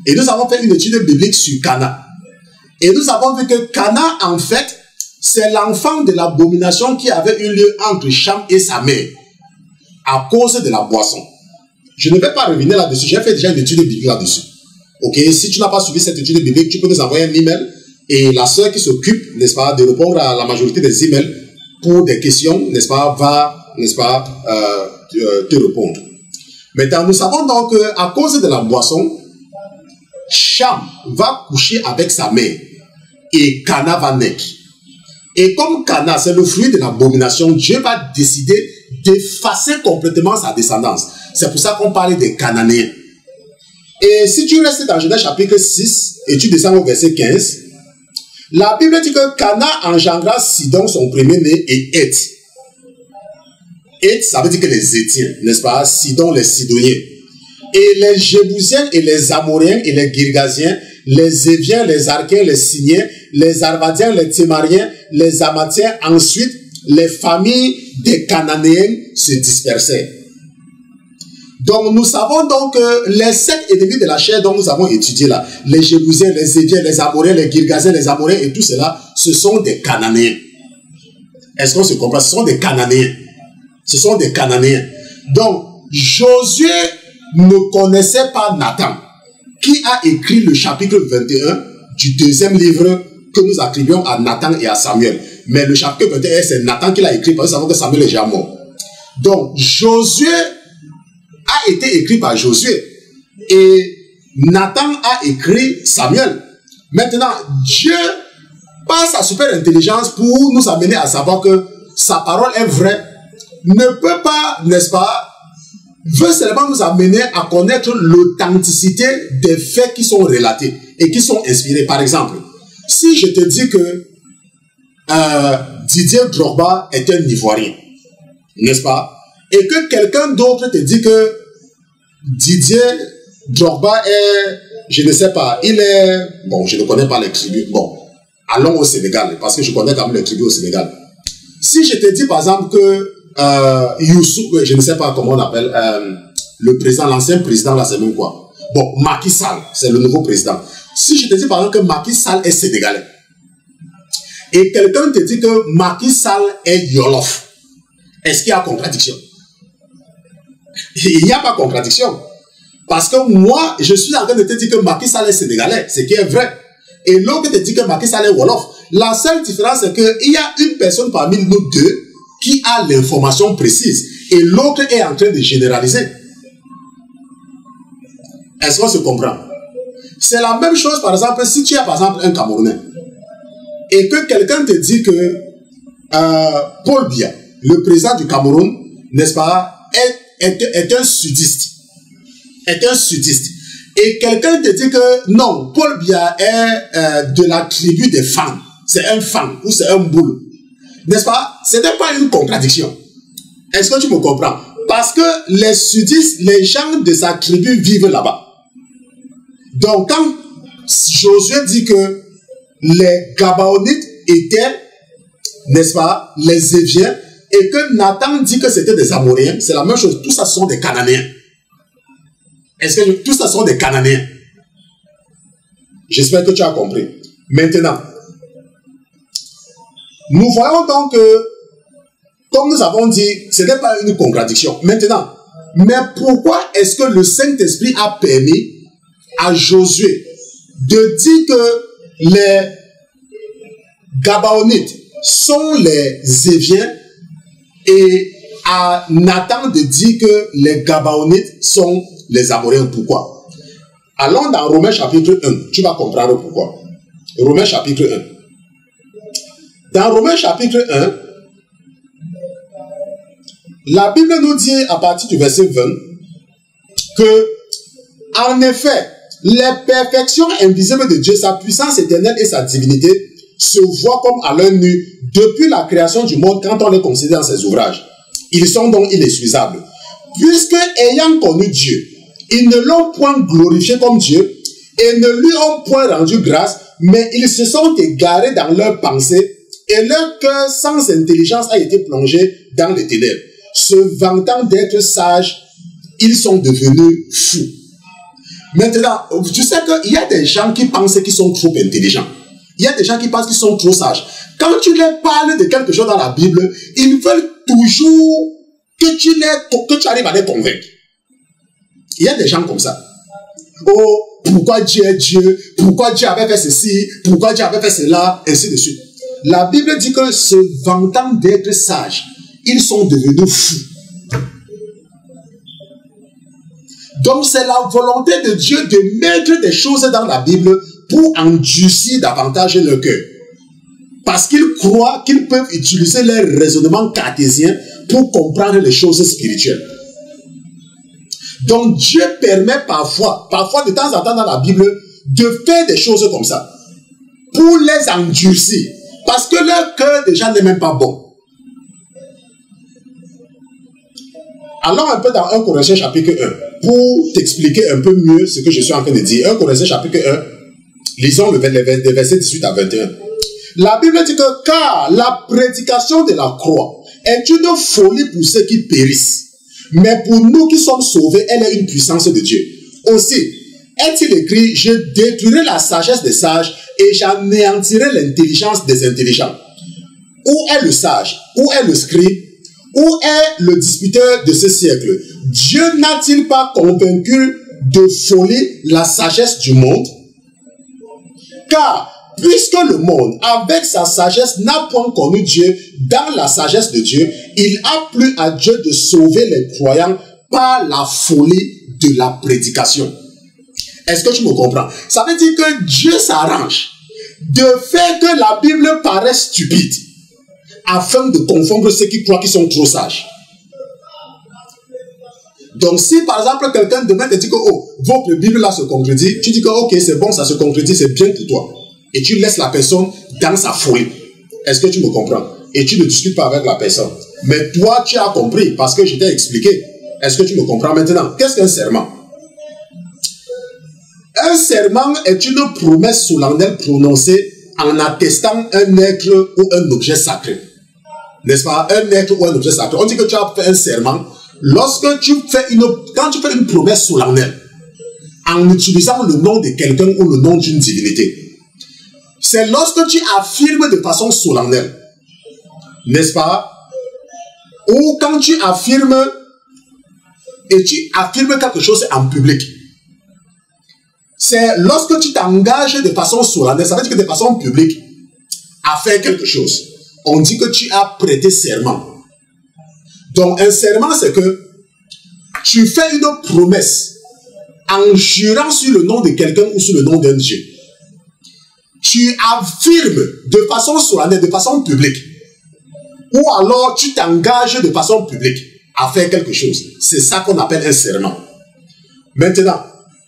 Et nous avons fait une étude biblique sur Cana. Et nous avons vu que Cana, en fait, c'est l'enfant de l'abomination qui avait eu lieu entre Cham et sa mère, à cause de la boisson. Je ne vais pas revenir là-dessus, j'ai fait déjà une étude biblique là-dessus. Ok, si tu n'as pas suivi cette étude biblique, tu peux nous envoyer un email et la sœur qui s'occupe, n'est-ce pas, de répondre à la majorité des emails pour des questions, n'est-ce pas, va, n'est-ce pas, te répondre. Maintenant, nous savons donc qu'à cause de la boisson, Cham va coucher avec sa mère et Cana va naître. Et comme Cana, c'est le fruit de l'abomination, Dieu va décider d'effacer complètement sa descendance. C'est pour ça qu'on parle des Cananéens. Et si tu restes dans Genèse chapitre 6 et tu descends au verset 15, la Bible dit que Cana engendra Sidon, son premier-né, et Heth. Heth, ça veut dire que les Hétiens, n'est-ce pas? Sidon, les Sidoniens. Et les Jébousiens et les Amoréens et les Girgasiens les Éviens, les Archiens, les Signiens, les Arvadiens, les Thémariens, les Amathiens. Ensuite, les familles des Cananéens se dispersaient. Donc, nous savons donc que les 7 ennemis de la chair dont nous avons étudié là, les Jébusiens, les Éviens, les Amoréens, les Girgasiens, les Amoréens et tout cela, ce sont des Cananéens. Est-ce qu'on se comprend? Ce sont des Cananéens. Ce sont des Cananéens. Donc, Josué ne connaissait pas Nathan, qui a écrit le chapitre 21 du deuxième livre que nous attribuons à Nathan et à Samuel. Mais le chapitre 21, c'est Nathan qui l'a écrit parce que nous savons que Samuel est déjà mort. Donc, Josué a été écrit par Josué et Nathan a écrit Samuel. Maintenant, Dieu, par sa super intelligence, pour nous amener à savoir que sa parole est vraie, ne peut pas, n'est-ce pas, veut seulement nous amener à connaître l'authenticité des faits qui sont relatés et qui sont inspirés. Par exemple, si je te dis que Didier Drogba est un Ivoirien, n'est-ce pas? Et que quelqu'un d'autre te dit que Didier Drogba est, je ne sais pas, il est, bon, je ne connais pas les tribus, bon, allons au Sénégal, parce que je connais quand même les tribus au Sénégal. Si je te dis par exemple que Youssou, je ne sais pas comment on appelle, le président, l'ancien président là, c'est même quoi? Bon, Macky Sall, c'est le nouveau président. Si je te dis par exemple que Macky Sall est sénégalais, et quelqu'un te dit que Macky Sall est Yolof, est-ce qu'il y a contradiction? Il n'y a pas contradiction. Parce que moi, je suis en train de te dire que Macky Sall est sénégalais, ce qui est vrai. Et l'autre te dit que Macky Sall est Wolof. La seule différence, c'est qu'il y a une personne parmi nous deux qui a l'information précise. Et l'autre est en train de généraliser. Est-ce qu'on se comprend? C'est la même chose, par exemple, si tu as par exemple un Camerounais et que quelqu'un te dit que Paul Biya, le président du Cameroun, n'est-ce pas, est un sudiste. Est un sudiste. Et quelqu'un te dit que non, Paul Biya est de la tribu des Fang. C'est un Fang ou c'est un boule. N'est-ce pas? Ce n'est pas une contradiction. Est-ce que tu me comprends? Parce que les sudistes, les gens de sa tribu vivent là-bas. Donc quand Josué dit que les Gabaonites étaient, n'est-ce pas, les Éviens, et que Nathan dit que c'était des Amoréens, c'est la même chose. Tout ça sont des Cananéens. Est-ce que tout ça sont des Cananéens? J'espère que tu as compris. Maintenant, nous voyons donc que, comme nous avons dit, ce n'est pas une contradiction. Maintenant, mais pourquoi est-ce que le Saint-Esprit a permis à Josué de dire que les Gabaonites sont les Éviens et à Nathan de dire que les Gabaonites sont les Amoréens? Pourquoi? Allons dans Romains chapitre 1, tu vas comprendre pourquoi. Romains chapitre 1. Dans Romains chapitre 1, la Bible nous dit à partir du verset 20 que, en effet, les perfections invisibles de Dieu, sa puissance éternelle et sa divinité se voient comme à l'œil nu depuis la création du monde quand on les considère dans ses ouvrages. Ils sont donc inescusables. Puisque, ayant connu Dieu, ils ne l'ont point glorifié comme Dieu et ne lui ont point rendu grâce, mais ils se sont égarés dans leurs pensées et leur cœur sans intelligence a été plongé dans les ténèbres. Se vantant d'être sages, ils sont devenus fous. Maintenant, tu sais qu'il y a des gens qui pensent qu'ils sont trop intelligents. Il y a des gens qui pensent qu'ils sont trop sages. Quand tu leur parles de quelque chose dans la Bible, ils veulent toujours que tu arrives à les convaincre. Il y a des gens comme ça. Oh, pourquoi Dieu est Dieu? Pourquoi Dieu avait fait ceci? Pourquoi Dieu avait fait cela? Ainsi de suite. La Bible dit que se vantant d'être sages, ils sont devenus fous. Donc c'est la volonté de Dieu de mettre des choses dans la Bible pour endurcir davantage leur cœur. Parce qu'ils croient qu'ils peuvent utiliser leur raisonnement cartésien pour comprendre les choses spirituelles. Donc Dieu permet parfois de temps en temps dans la Bible, de faire des choses comme ça, pour les endurcir, parce que leur cœur déjà n'est même pas bon. Allons un peu dans 1 Corinthiens chapitre 1, pour t'expliquer un peu mieux ce que je suis en train de dire. 1 Corinthiens chapitre 1, Lisons les versets 18 à 21. La Bible dit que car la prédication de la croix est une folie pour ceux qui périssent, mais pour nous qui sommes sauvés, elle est une puissance de Dieu. Aussi, est-il écrit, je détruirai la sagesse des sages et j'anéantirai l'intelligence des intelligents. Où est le sage? Où est le scribe? Où est le disputeur de ce siècle? Dieu n'a-t-il pas convaincu de folie la sagesse du monde? Car, puisque le monde, avec sa sagesse, n'a point connu Dieu, dans la sagesse de Dieu, il a plu à Dieu de sauver les croyants par la folie de la prédication. Est-ce que tu me comprends? Ça veut dire que Dieu s'arrange de faire que la Bible paraisse stupide, afin de confondre ceux qui croient qu'ils sont trop sages. Donc si par exemple quelqu'un demain te dit que oh, votre Bible là se contredit, tu dis que ok c'est bon, ça se contredit, c'est bien pour toi. Et tu laisses la personne dans sa folie. Est-ce que tu me comprends? Et tu ne discutes pas avec la personne. Mais toi tu as compris parce que je t'ai expliqué. Est-ce que tu me comprends maintenant? Qu'est-ce qu'un serment? Un serment est une promesse solennelle prononcée en attestant un être ou un objet sacré. N'est-ce pas? Un être ou un objet sacré. On dit que tu as fait un serment lorsque quand tu fais une promesse solennelle en utilisant le nom de quelqu'un ou le nom d'une divinité. C'est lorsque tu affirmes de façon solennelle, n'est-ce pas? Ou quand tu affirmes et tu affirmes quelque chose en public. C'est lorsque tu t'engages de façon solennelle, ça veut dire que de façon publique, à faire quelque chose. On dit que tu as prêté serment. Donc un serment, c'est que tu fais une promesse en jurant sur le nom de quelqu'un ou sur le nom d'un Dieu. Tu affirmes de façon solennelle, de façon publique. Ou alors tu t'engages de façon publique à faire quelque chose. C'est ça qu'on appelle un serment. Maintenant,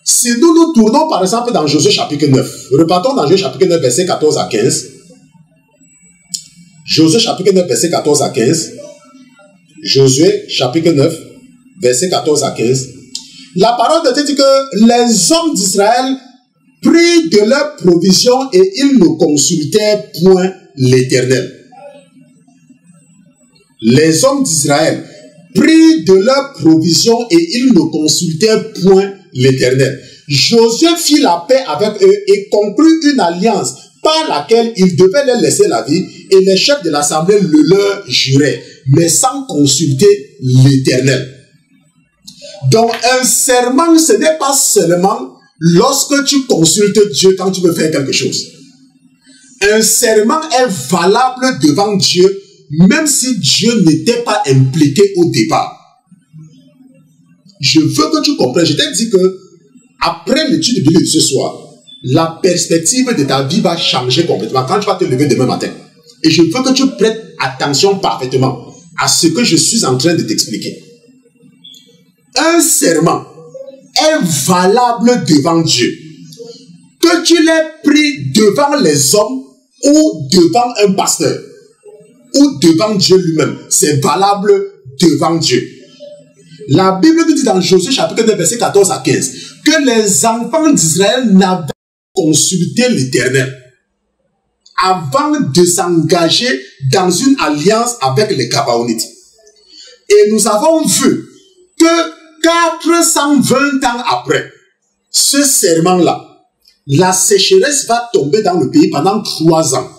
si nous nous tournons par exemple dans Josué chapitre 9, repartons dans Josué chapitre 9, verset 14 à 15. Josué chapitre 9, verset 14 à 15. Josué chapitre 9, verset 14 à 15. La parole de Dieu dit que les hommes d'Israël prirent de leurs provisions et ils ne consultèrent point l'Éternel. Les hommes d'Israël prirent de leurs provisions et ils ne consultèrent point l'Éternel. Josué fit la paix avec eux et conclut une alliance par laquelle il devait leur laisser la vie et les chefs de l'assemblée le leur juraient, mais sans consulter l'Éternel. Donc un serment, ce n'est pas seulement lorsque tu consultes Dieu quand tu veux faire quelque chose. Un serment est valable devant Dieu même si Dieu n'était pas impliqué au départ. Je veux que tu comprennes. Je t'ai dit que après l'étude biblique de ce soir, la perspective de ta vie va changer complètement quand tu vas te lever demain matin. Et je veux que tu prêtes attention parfaitement à ce que je suis en train de t'expliquer. Un serment est valable devant Dieu. Que tu l'aies pris devant les hommes ou devant un pasteur ou devant Dieu lui-même, c'est valable devant Dieu. La Bible nous dit dans Josué chapitre 2 verset 14 à 15 que les enfants d'Israël n'avaient pas consulté l'Éternel avant de s'engager dans une alliance avec les Gabaonites. Et nous avons vu que 420 ans après ce serment-là, la sécheresse va tomber dans le pays pendant 3 ans.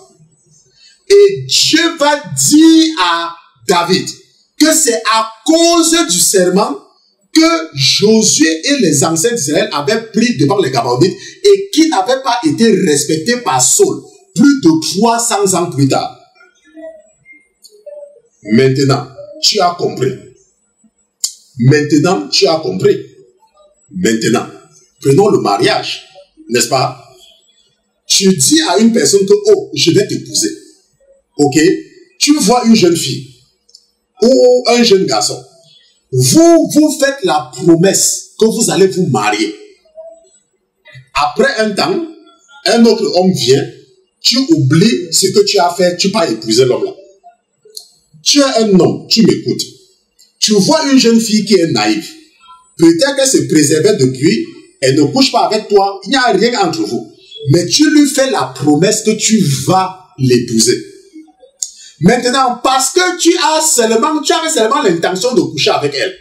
Et Dieu va dire à David que c'est à cause du serment que Josué et les anciens d'Israël avaient pris devant les Gabaonites et qui n'avaient pas été respectés par Saul plus de 300 ans plus tard. Maintenant, tu as compris. Maintenant, tu as compris. Maintenant, prenons le mariage, n'est-ce pas? Tu dis à une personne que, oh, je vais t'épouser. Ok? Tu vois une jeune fille ou un jeune garçon. Vous faites la promesse que vous allez vous marier. Après un temps, un autre homme vient, tu oublies ce que tu as fait, tu n'as pas épousé l'homme là. Tu es un homme, tu m'écoutes. Tu vois une jeune fille qui est naïve. Peut-être qu'elle se préservait depuis, elle ne couche pas avec toi, il n'y a rien entre vous. mais tu lui fais la promesse que tu vas l'épouser. Maintenant, parce que tu avais seulement l'intention de coucher avec elle.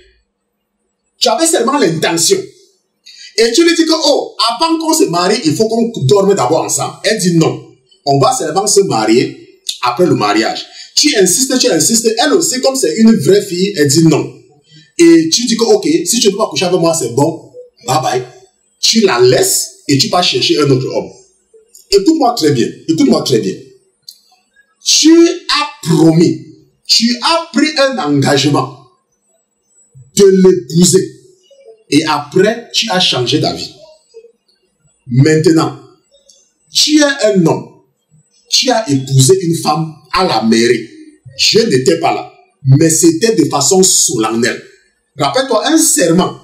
Tu avais seulement l'intention. Et tu lui dis que, oh, avant qu'on se marie, il faut qu'on dorme d'abord ensemble. Elle dit non. On va seulement se marier après le mariage. Tu insistes. Elle aussi, comme c'est une vraie fille, elle dit non. Et tu dis que, ok, si tu ne veux pas coucher avec moi, c'est bon. Bye bye. Tu la laisses et tu vas chercher un autre homme. Écoute-moi très bien. Tu as promis, tu as pris un engagement de l'épouser. Et après, tu as changé d'avis. Maintenant, tu es un homme. Tu as épousé une femme à la mairie. Je n'étais pas là. Mais c'était de façon solennelle. Rappelle-toi un serment.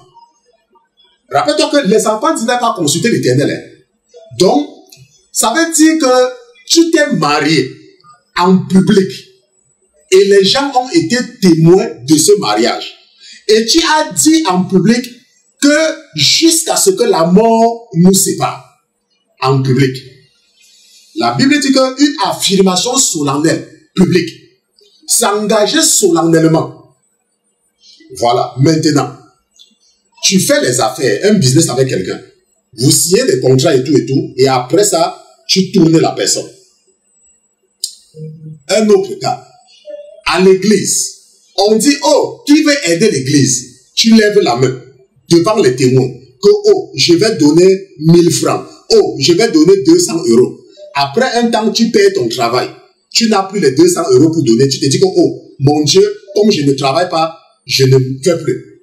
Rappelle-toi que les enfants disaient pas consulter l'Éternel. Donc, ça veut dire que tu t'es marié en public. Et les gens ont été témoins de ce mariage. Et tu as dit en public que jusqu'à ce que la mort nous sépare. En public. La Bible dit qu'une affirmation solennelle, publique, s'engager solennellement. Voilà. Maintenant, tu fais les affaires, un business avec quelqu'un. Vous signez des contrats et tout. Et après ça, tu tournes la personne. Un autre cas. À l'église, on dit, oh, qui veut aider l'église? Tu lèves la main devant les témoins. Que, oh, je vais donner 1000 francs. Oh, je vais donner 200 euros. Après un temps, tu payes ton travail. Tu n'as plus les 200 euros pour donner. Tu te dis que, oh, mon Dieu, comme je ne travaille pas, je ne fais plus.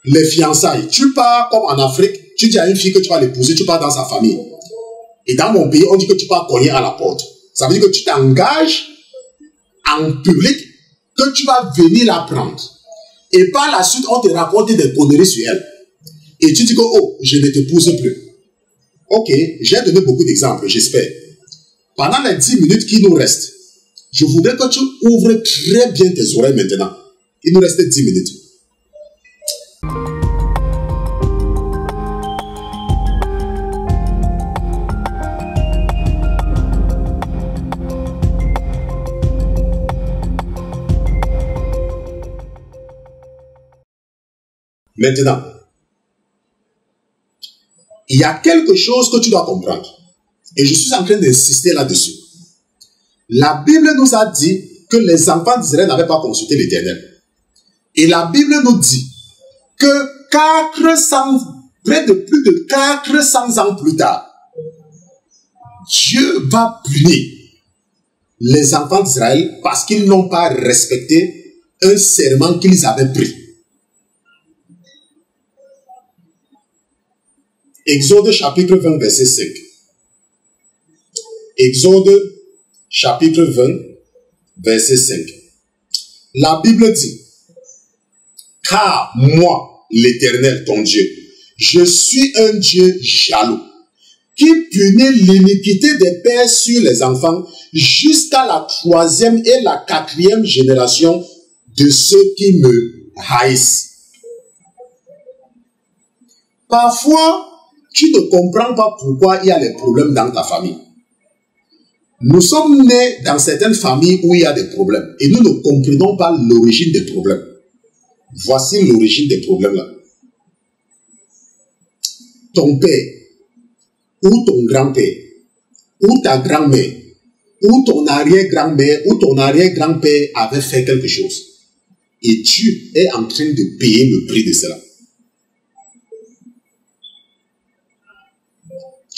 Les fiançailles. Tu pars comme en Afrique, tu dis à une fille que tu vas l'épouser, tu pars dans sa famille. Et dans mon pays, on dit que tu pars cogner à la porte. Ça veut dire que tu t'engages en public que tu vas venir la prendre. Et par la suite, on te raconte des conneries sur elle. Et tu dis que, oh, je ne t'épouse plus. Ok, j'ai donné beaucoup d'exemples, j'espère. Pendant les 10 minutes qui nous restent, je voudrais que tu ouvres très bien tes oreilles maintenant. Il nous reste 10 minutes. Maintenant, il y a quelque chose que tu dois comprendre. Et je suis en train d'insister là-dessus. La Bible nous a dit que les enfants d'Israël n'avaient pas consulté l'Éternel. Et la Bible nous dit que près de plus de 400 ans plus tard, Dieu va punir les enfants d'Israël parce qu'ils n'ont pas respecté un serment qu'ils avaient pris. Exode chapitre 20, verset 5. Exode chapitre 20, verset 5. La Bible dit, « Car moi, l'Éternel, ton Dieu, je suis un Dieu jaloux, qui punit l'iniquité des pères sur les enfants jusqu'à la 3e et la 4e génération de ceux qui me haïssent. » Parfois, tu ne comprends pas pourquoi il y a des problèmes dans ta famille. Nous sommes nés dans certaines familles où il y a des problèmes et nous ne comprenons pas l'origine des problèmes. Voici l'origine des problèmes là. Ton père, ou ton grand-père, ou ta grand-mère, ou ton arrière-grand-mère, ou ton arrière-grand-père avait fait quelque chose. Et tu es en train de payer le prix de cela.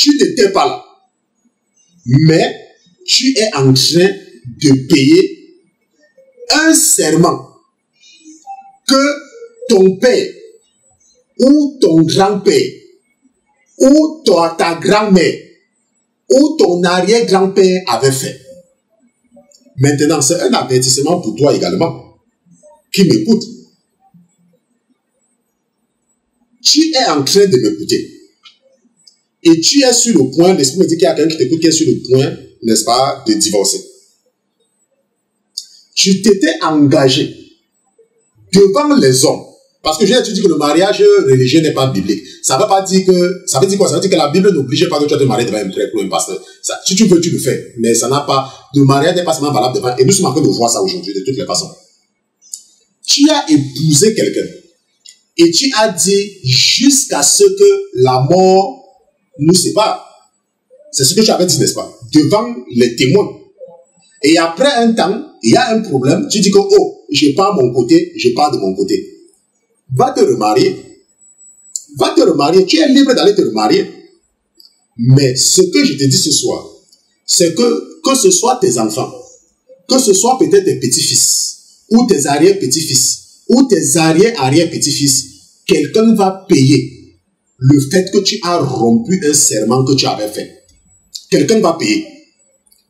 Tu n'étais pas là. Mais tu es en train de payer un serment que ton père ou ton grand-père ou ta grand-mère ou ton arrière-grand-père avait fait. Maintenant, c'est un avertissement pour toi également qui m'écoute. Tu es en train de m'écouter. Et tu es sur le point, l'esprit me dit qu'il y a quelqu'un qui t'écoute qui est sur le point, n'est-ce pas, de divorcer. Tu t'étais engagé devant les hommes Parce que tu dis que le mariage religieux n'est pas biblique. Ça veut pas dire que, ça veut dire quoi? Ça veut dire que la Bible n'oblige pas que tu vas te marier devant un prêtre ou un pasteur. Ça, si tu veux, tu le fais. Mais ça n'a pas, le mariage n'est pas seulement valable devant, et nous sommes en train de voir ça aujourd'hui, de toutes les façons. Tu as épousé quelqu'un. Et tu as dit, jusqu'à ce que la mort nous sépare. C'est ce que tu avais dit, n'est-ce pas? Devant les témoins. Et après un temps, il y a un problème. Tu dis que, oh, je pars de mon côté, je pars de mon côté. Va te remarier. Va te remarier. Tu es libre d'aller te remarier. Mais ce que je te dis ce soir, c'est que ce soit tes enfants, que ce soit peut-être tes petits-fils, ou tes arrière-petits-fils, ou tes arrière-arrière-petits-fils, quelqu'un va payer le fait que tu as rompu un serment que tu avais fait. Quelqu'un va payer.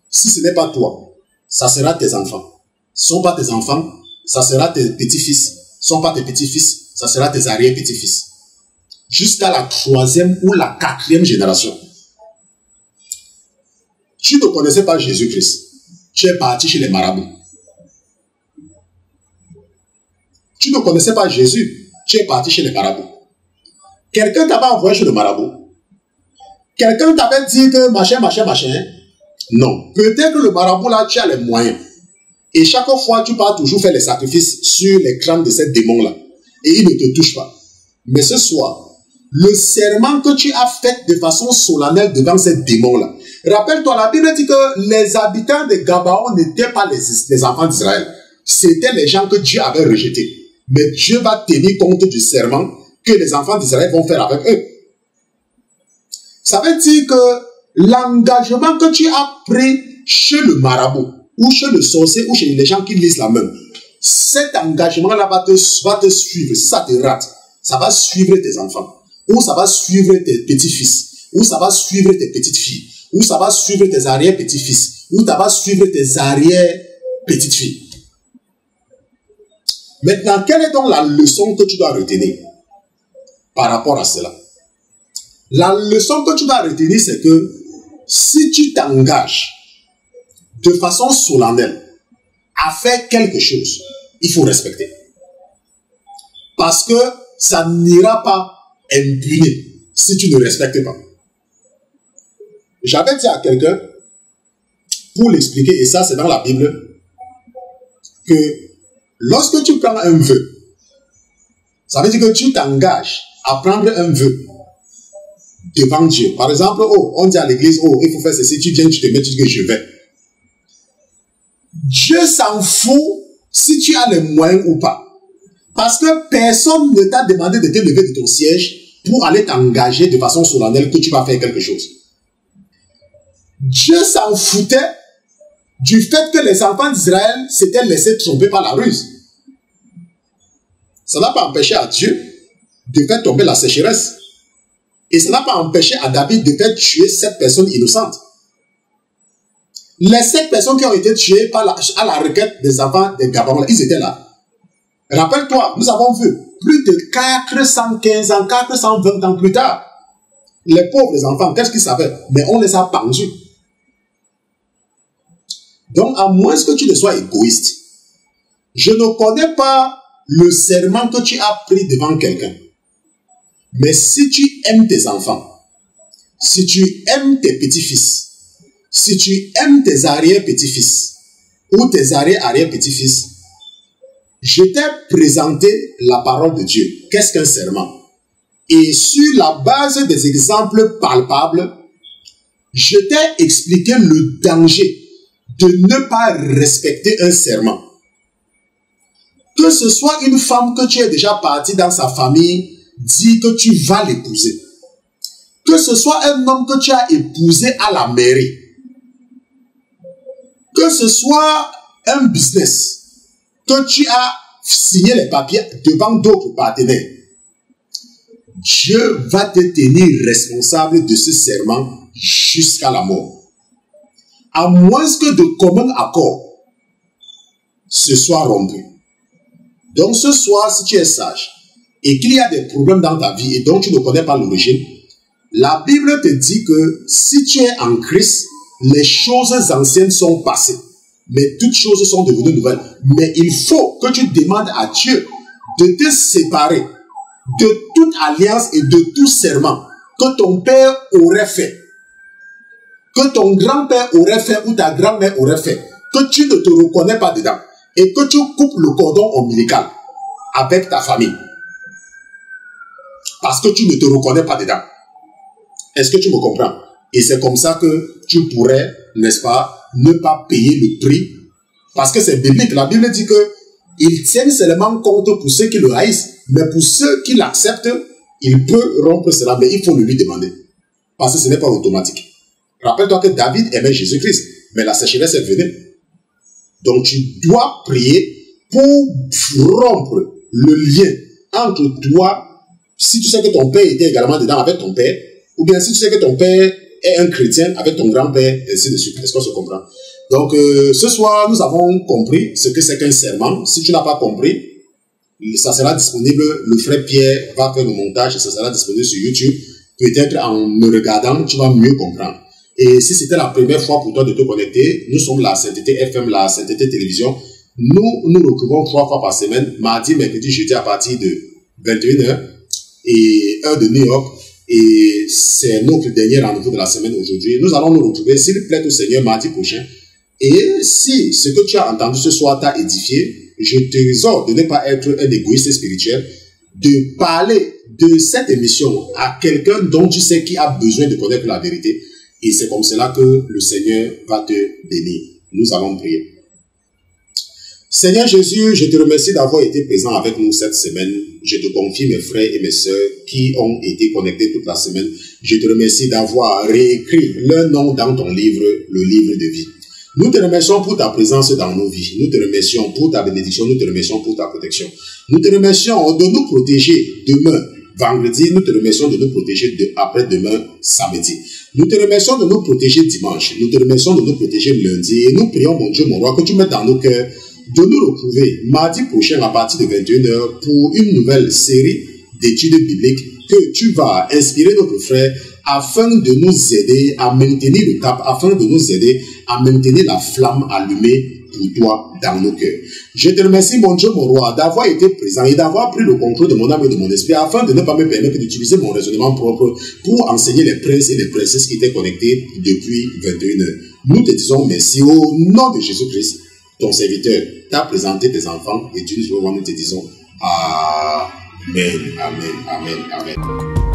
Si ce n'est pas toi, ça sera tes enfants. Ce ne sont pas tes enfants, ça sera tes petits-fils. Ce ne sont pas tes petits-fils, ça sera tes arrière-petits-fils. Jusqu'à la 3e ou la 4e génération. Tu ne connaissais pas Jésus-Christ. Tu es parti chez les marabouts. Tu ne connaissais pas Jésus. Tu es parti chez les marabouts. Quelqu'un t'avait envoyé chez le marabout. Quelqu'un t'avait dit que machin. Non. Peut-être que le marabout là, tu as les moyens. Et chaque fois, tu pars toujours faire les sacrifices sur les crânes de ces démons-là. Et ils ne te touchent pas. Mais ce soir, le serment que tu as fait de façon solennelle devant ces démons-là. Rappelle-toi, la Bible dit que les habitants de Gabaon n'étaient pas les enfants d'Israël. C'était les gens que Dieu avait rejetés. Mais Dieu va tenir compte du serment que les enfants d'Israël vont faire avec eux. Ça veut dire que l'engagement que tu as pris chez le marabout, ou chez le sorcier, ou chez les gens qui lisent la main, cet engagement-là va te suivre. Si ça te rate, ça va suivre tes enfants, ou ça va suivre tes petits-fils, ou ça va suivre tes petites-filles, ou ça va suivre tes arrière-petits-fils, ou ça va suivre tes arrière-petites-filles. Maintenant, quelle est donc la leçon que tu dois retenir par rapport à cela? La leçon que tu dois retenir, c'est que si tu t'engages de façon solennelle à faire quelque chose, il faut respecter. Parce que ça n'ira pas impuni si tu ne respectes pas. J'avais dit à quelqu'un, pour l'expliquer, et ça c'est dans la Bible, que lorsque tu prends un vœu, ça veut dire que tu t'engages à prendre un vœu devant Dieu. Par exemple, oh, on dit à l'église, oh, il faut faire ceci, tu viens, tu te mets, tu dis que je vais. Dieu s'en fout si tu as les moyens ou pas. Parce que personne ne t'a demandé de te lever de ton siège pour aller t'engager de façon solennelle que tu vas faire quelque chose. Dieu s'en foutait du fait que les enfants d'Israël s'étaient laissés tromper par la ruse. Ça n'a pas empêché à Dieu de faire tomber la sécheresse. Et ça n'a pas empêché à David de faire tuer 7 personnes innocentes. Les 7 personnes qui ont été tuées à la requête des enfants de Gabon, ils étaient là. Rappelle-toi, nous avons vu plus de 415 ans, 420 ans plus tard, les pauvres enfants, qu'est-ce qu'ils savaient? Mais on les a pendus. Donc, à moins que tu ne sois égoïste, je ne connais pas le serment que tu as pris devant quelqu'un. Mais si tu aimes tes enfants, si tu aimes tes petits-fils, si tu aimes tes arrière-petits-fils ou tes arrière-arrière-petits-fils, je t'ai présenté la parole de Dieu. Qu'est-ce qu'un serment? Et sur la base des exemples palpables, je t'ai expliqué le danger de ne pas respecter un serment. Que ce soit une femme que tu es déjà partie dans sa famille, dis que tu vas l'épouser. Que ce soit un homme que tu as épousé à la mairie. Que ce soit un business que tu as signé les papiers devant d'autres partenaires. Dieu va te tenir responsable de ce serment jusqu'à la mort. À moins que de commun accord ce soit rompu. Donc ce soir, si tu es sage et qu'il y a des problèmes dans ta vie et dont tu ne connais pas l'origine, la Bible te dit que si tu es en Christ, les choses anciennes sont passées, mais toutes choses sont devenues nouvelles. Mais il faut que tu demandes à Dieu de te séparer de toute alliance et de tout serment que ton père aurait fait, que ton grand-père aurait fait ou ta grand-mère aurait fait, que tu ne te reconnais pas dedans et que tu coupes le cordon ombilical avec ta famille parce que tu ne te reconnais pas dedans. Est-ce que tu me comprends? Et c'est comme ça que tu pourrais, n'est-ce pas, ne pas payer le prix, parce que c'est biblique. La Bible dit que il tient seulement compte pour ceux qui le haïssent, mais pour ceux qui l'acceptent, il peut rompre cela, mais il faut le lui demander, parce que ce n'est pas automatique. Rappelle-toi que David aimait Jésus-Christ, mais la sécheresse est venue. Donc tu dois prier pour rompre le lien entre toi, si tu sais que ton père était également dedans avec ton père, ou bien si tu sais que ton père est un chrétien avec ton grand-père, et ainsi de suite. Est-ce qu'on se comprend? Donc, ce soir, nous avons compris ce que c'est qu'un serment. Si tu n'as pas compris, ça sera disponible. Le frère Pierre va faire le montage et ça sera disponible sur YouTube. Peut-être en me regardant, tu vas mieux comprendre. Et si c'était la première fois pour toi de te connecter, nous sommes la Sainteté FM, la Sainteté Télévision. Nous nous retrouvons 3 fois par semaine, mardi, mercredi, jeudi à partir de 21h et heure de New York. Et c'est notre dernier rendez-vous de la semaine aujourd'hui. Nous allons nous retrouver, s'il plaît au Seigneur, mardi prochain. Et si ce que tu as entendu ce soir t'a édifié, je t'exhorte de ne pas être un égoïste spirituel, de parler de cette émission à quelqu'un dont tu sais qui a besoin de connaître la vérité. Et c'est comme cela que le Seigneur va te bénir. Nous allons prier. Seigneur Jésus, je te remercie d'avoir été présent avec nous cette semaine. Je te confie mes frères et mes sœurs qui ont été connectés toute la semaine. Je te remercie d'avoir réécrit leur nom dans ton livre, le livre de vie. Nous te remercions pour ta présence dans nos vies. Nous te remercions pour ta bénédiction. Nous te remercions pour ta protection. Nous te remercions de nous protéger demain, vendredi. Nous te remercions de nous protéger après-demain, samedi. Nous te remercions de nous protéger dimanche. Nous te remercions de nous protéger lundi. Et nous prions, mon Dieu, mon roi, que tu mettes dans nos cœurs de nous retrouver mardi prochain à partir de 21h pour une nouvelle série d'études bibliques que tu vas inspirer notre frère afin de nous aider à maintenir le cap, afin de nous aider à maintenir la flamme allumée pour toi dans nos cœurs. Je te remercie, mon Dieu, mon roi, d'avoir été présent et d'avoir pris le contrôle de mon âme et de mon esprit afin de ne pas me permettre d'utiliser mon raisonnement propre pour enseigner les princes et les princesses qui étaient connectés depuis 21h. Nous te disons merci au nom de Jésus-Christ. Ton serviteur t'a présenté tes enfants et tu nous te disons Amen, Amen, Amen, Amen.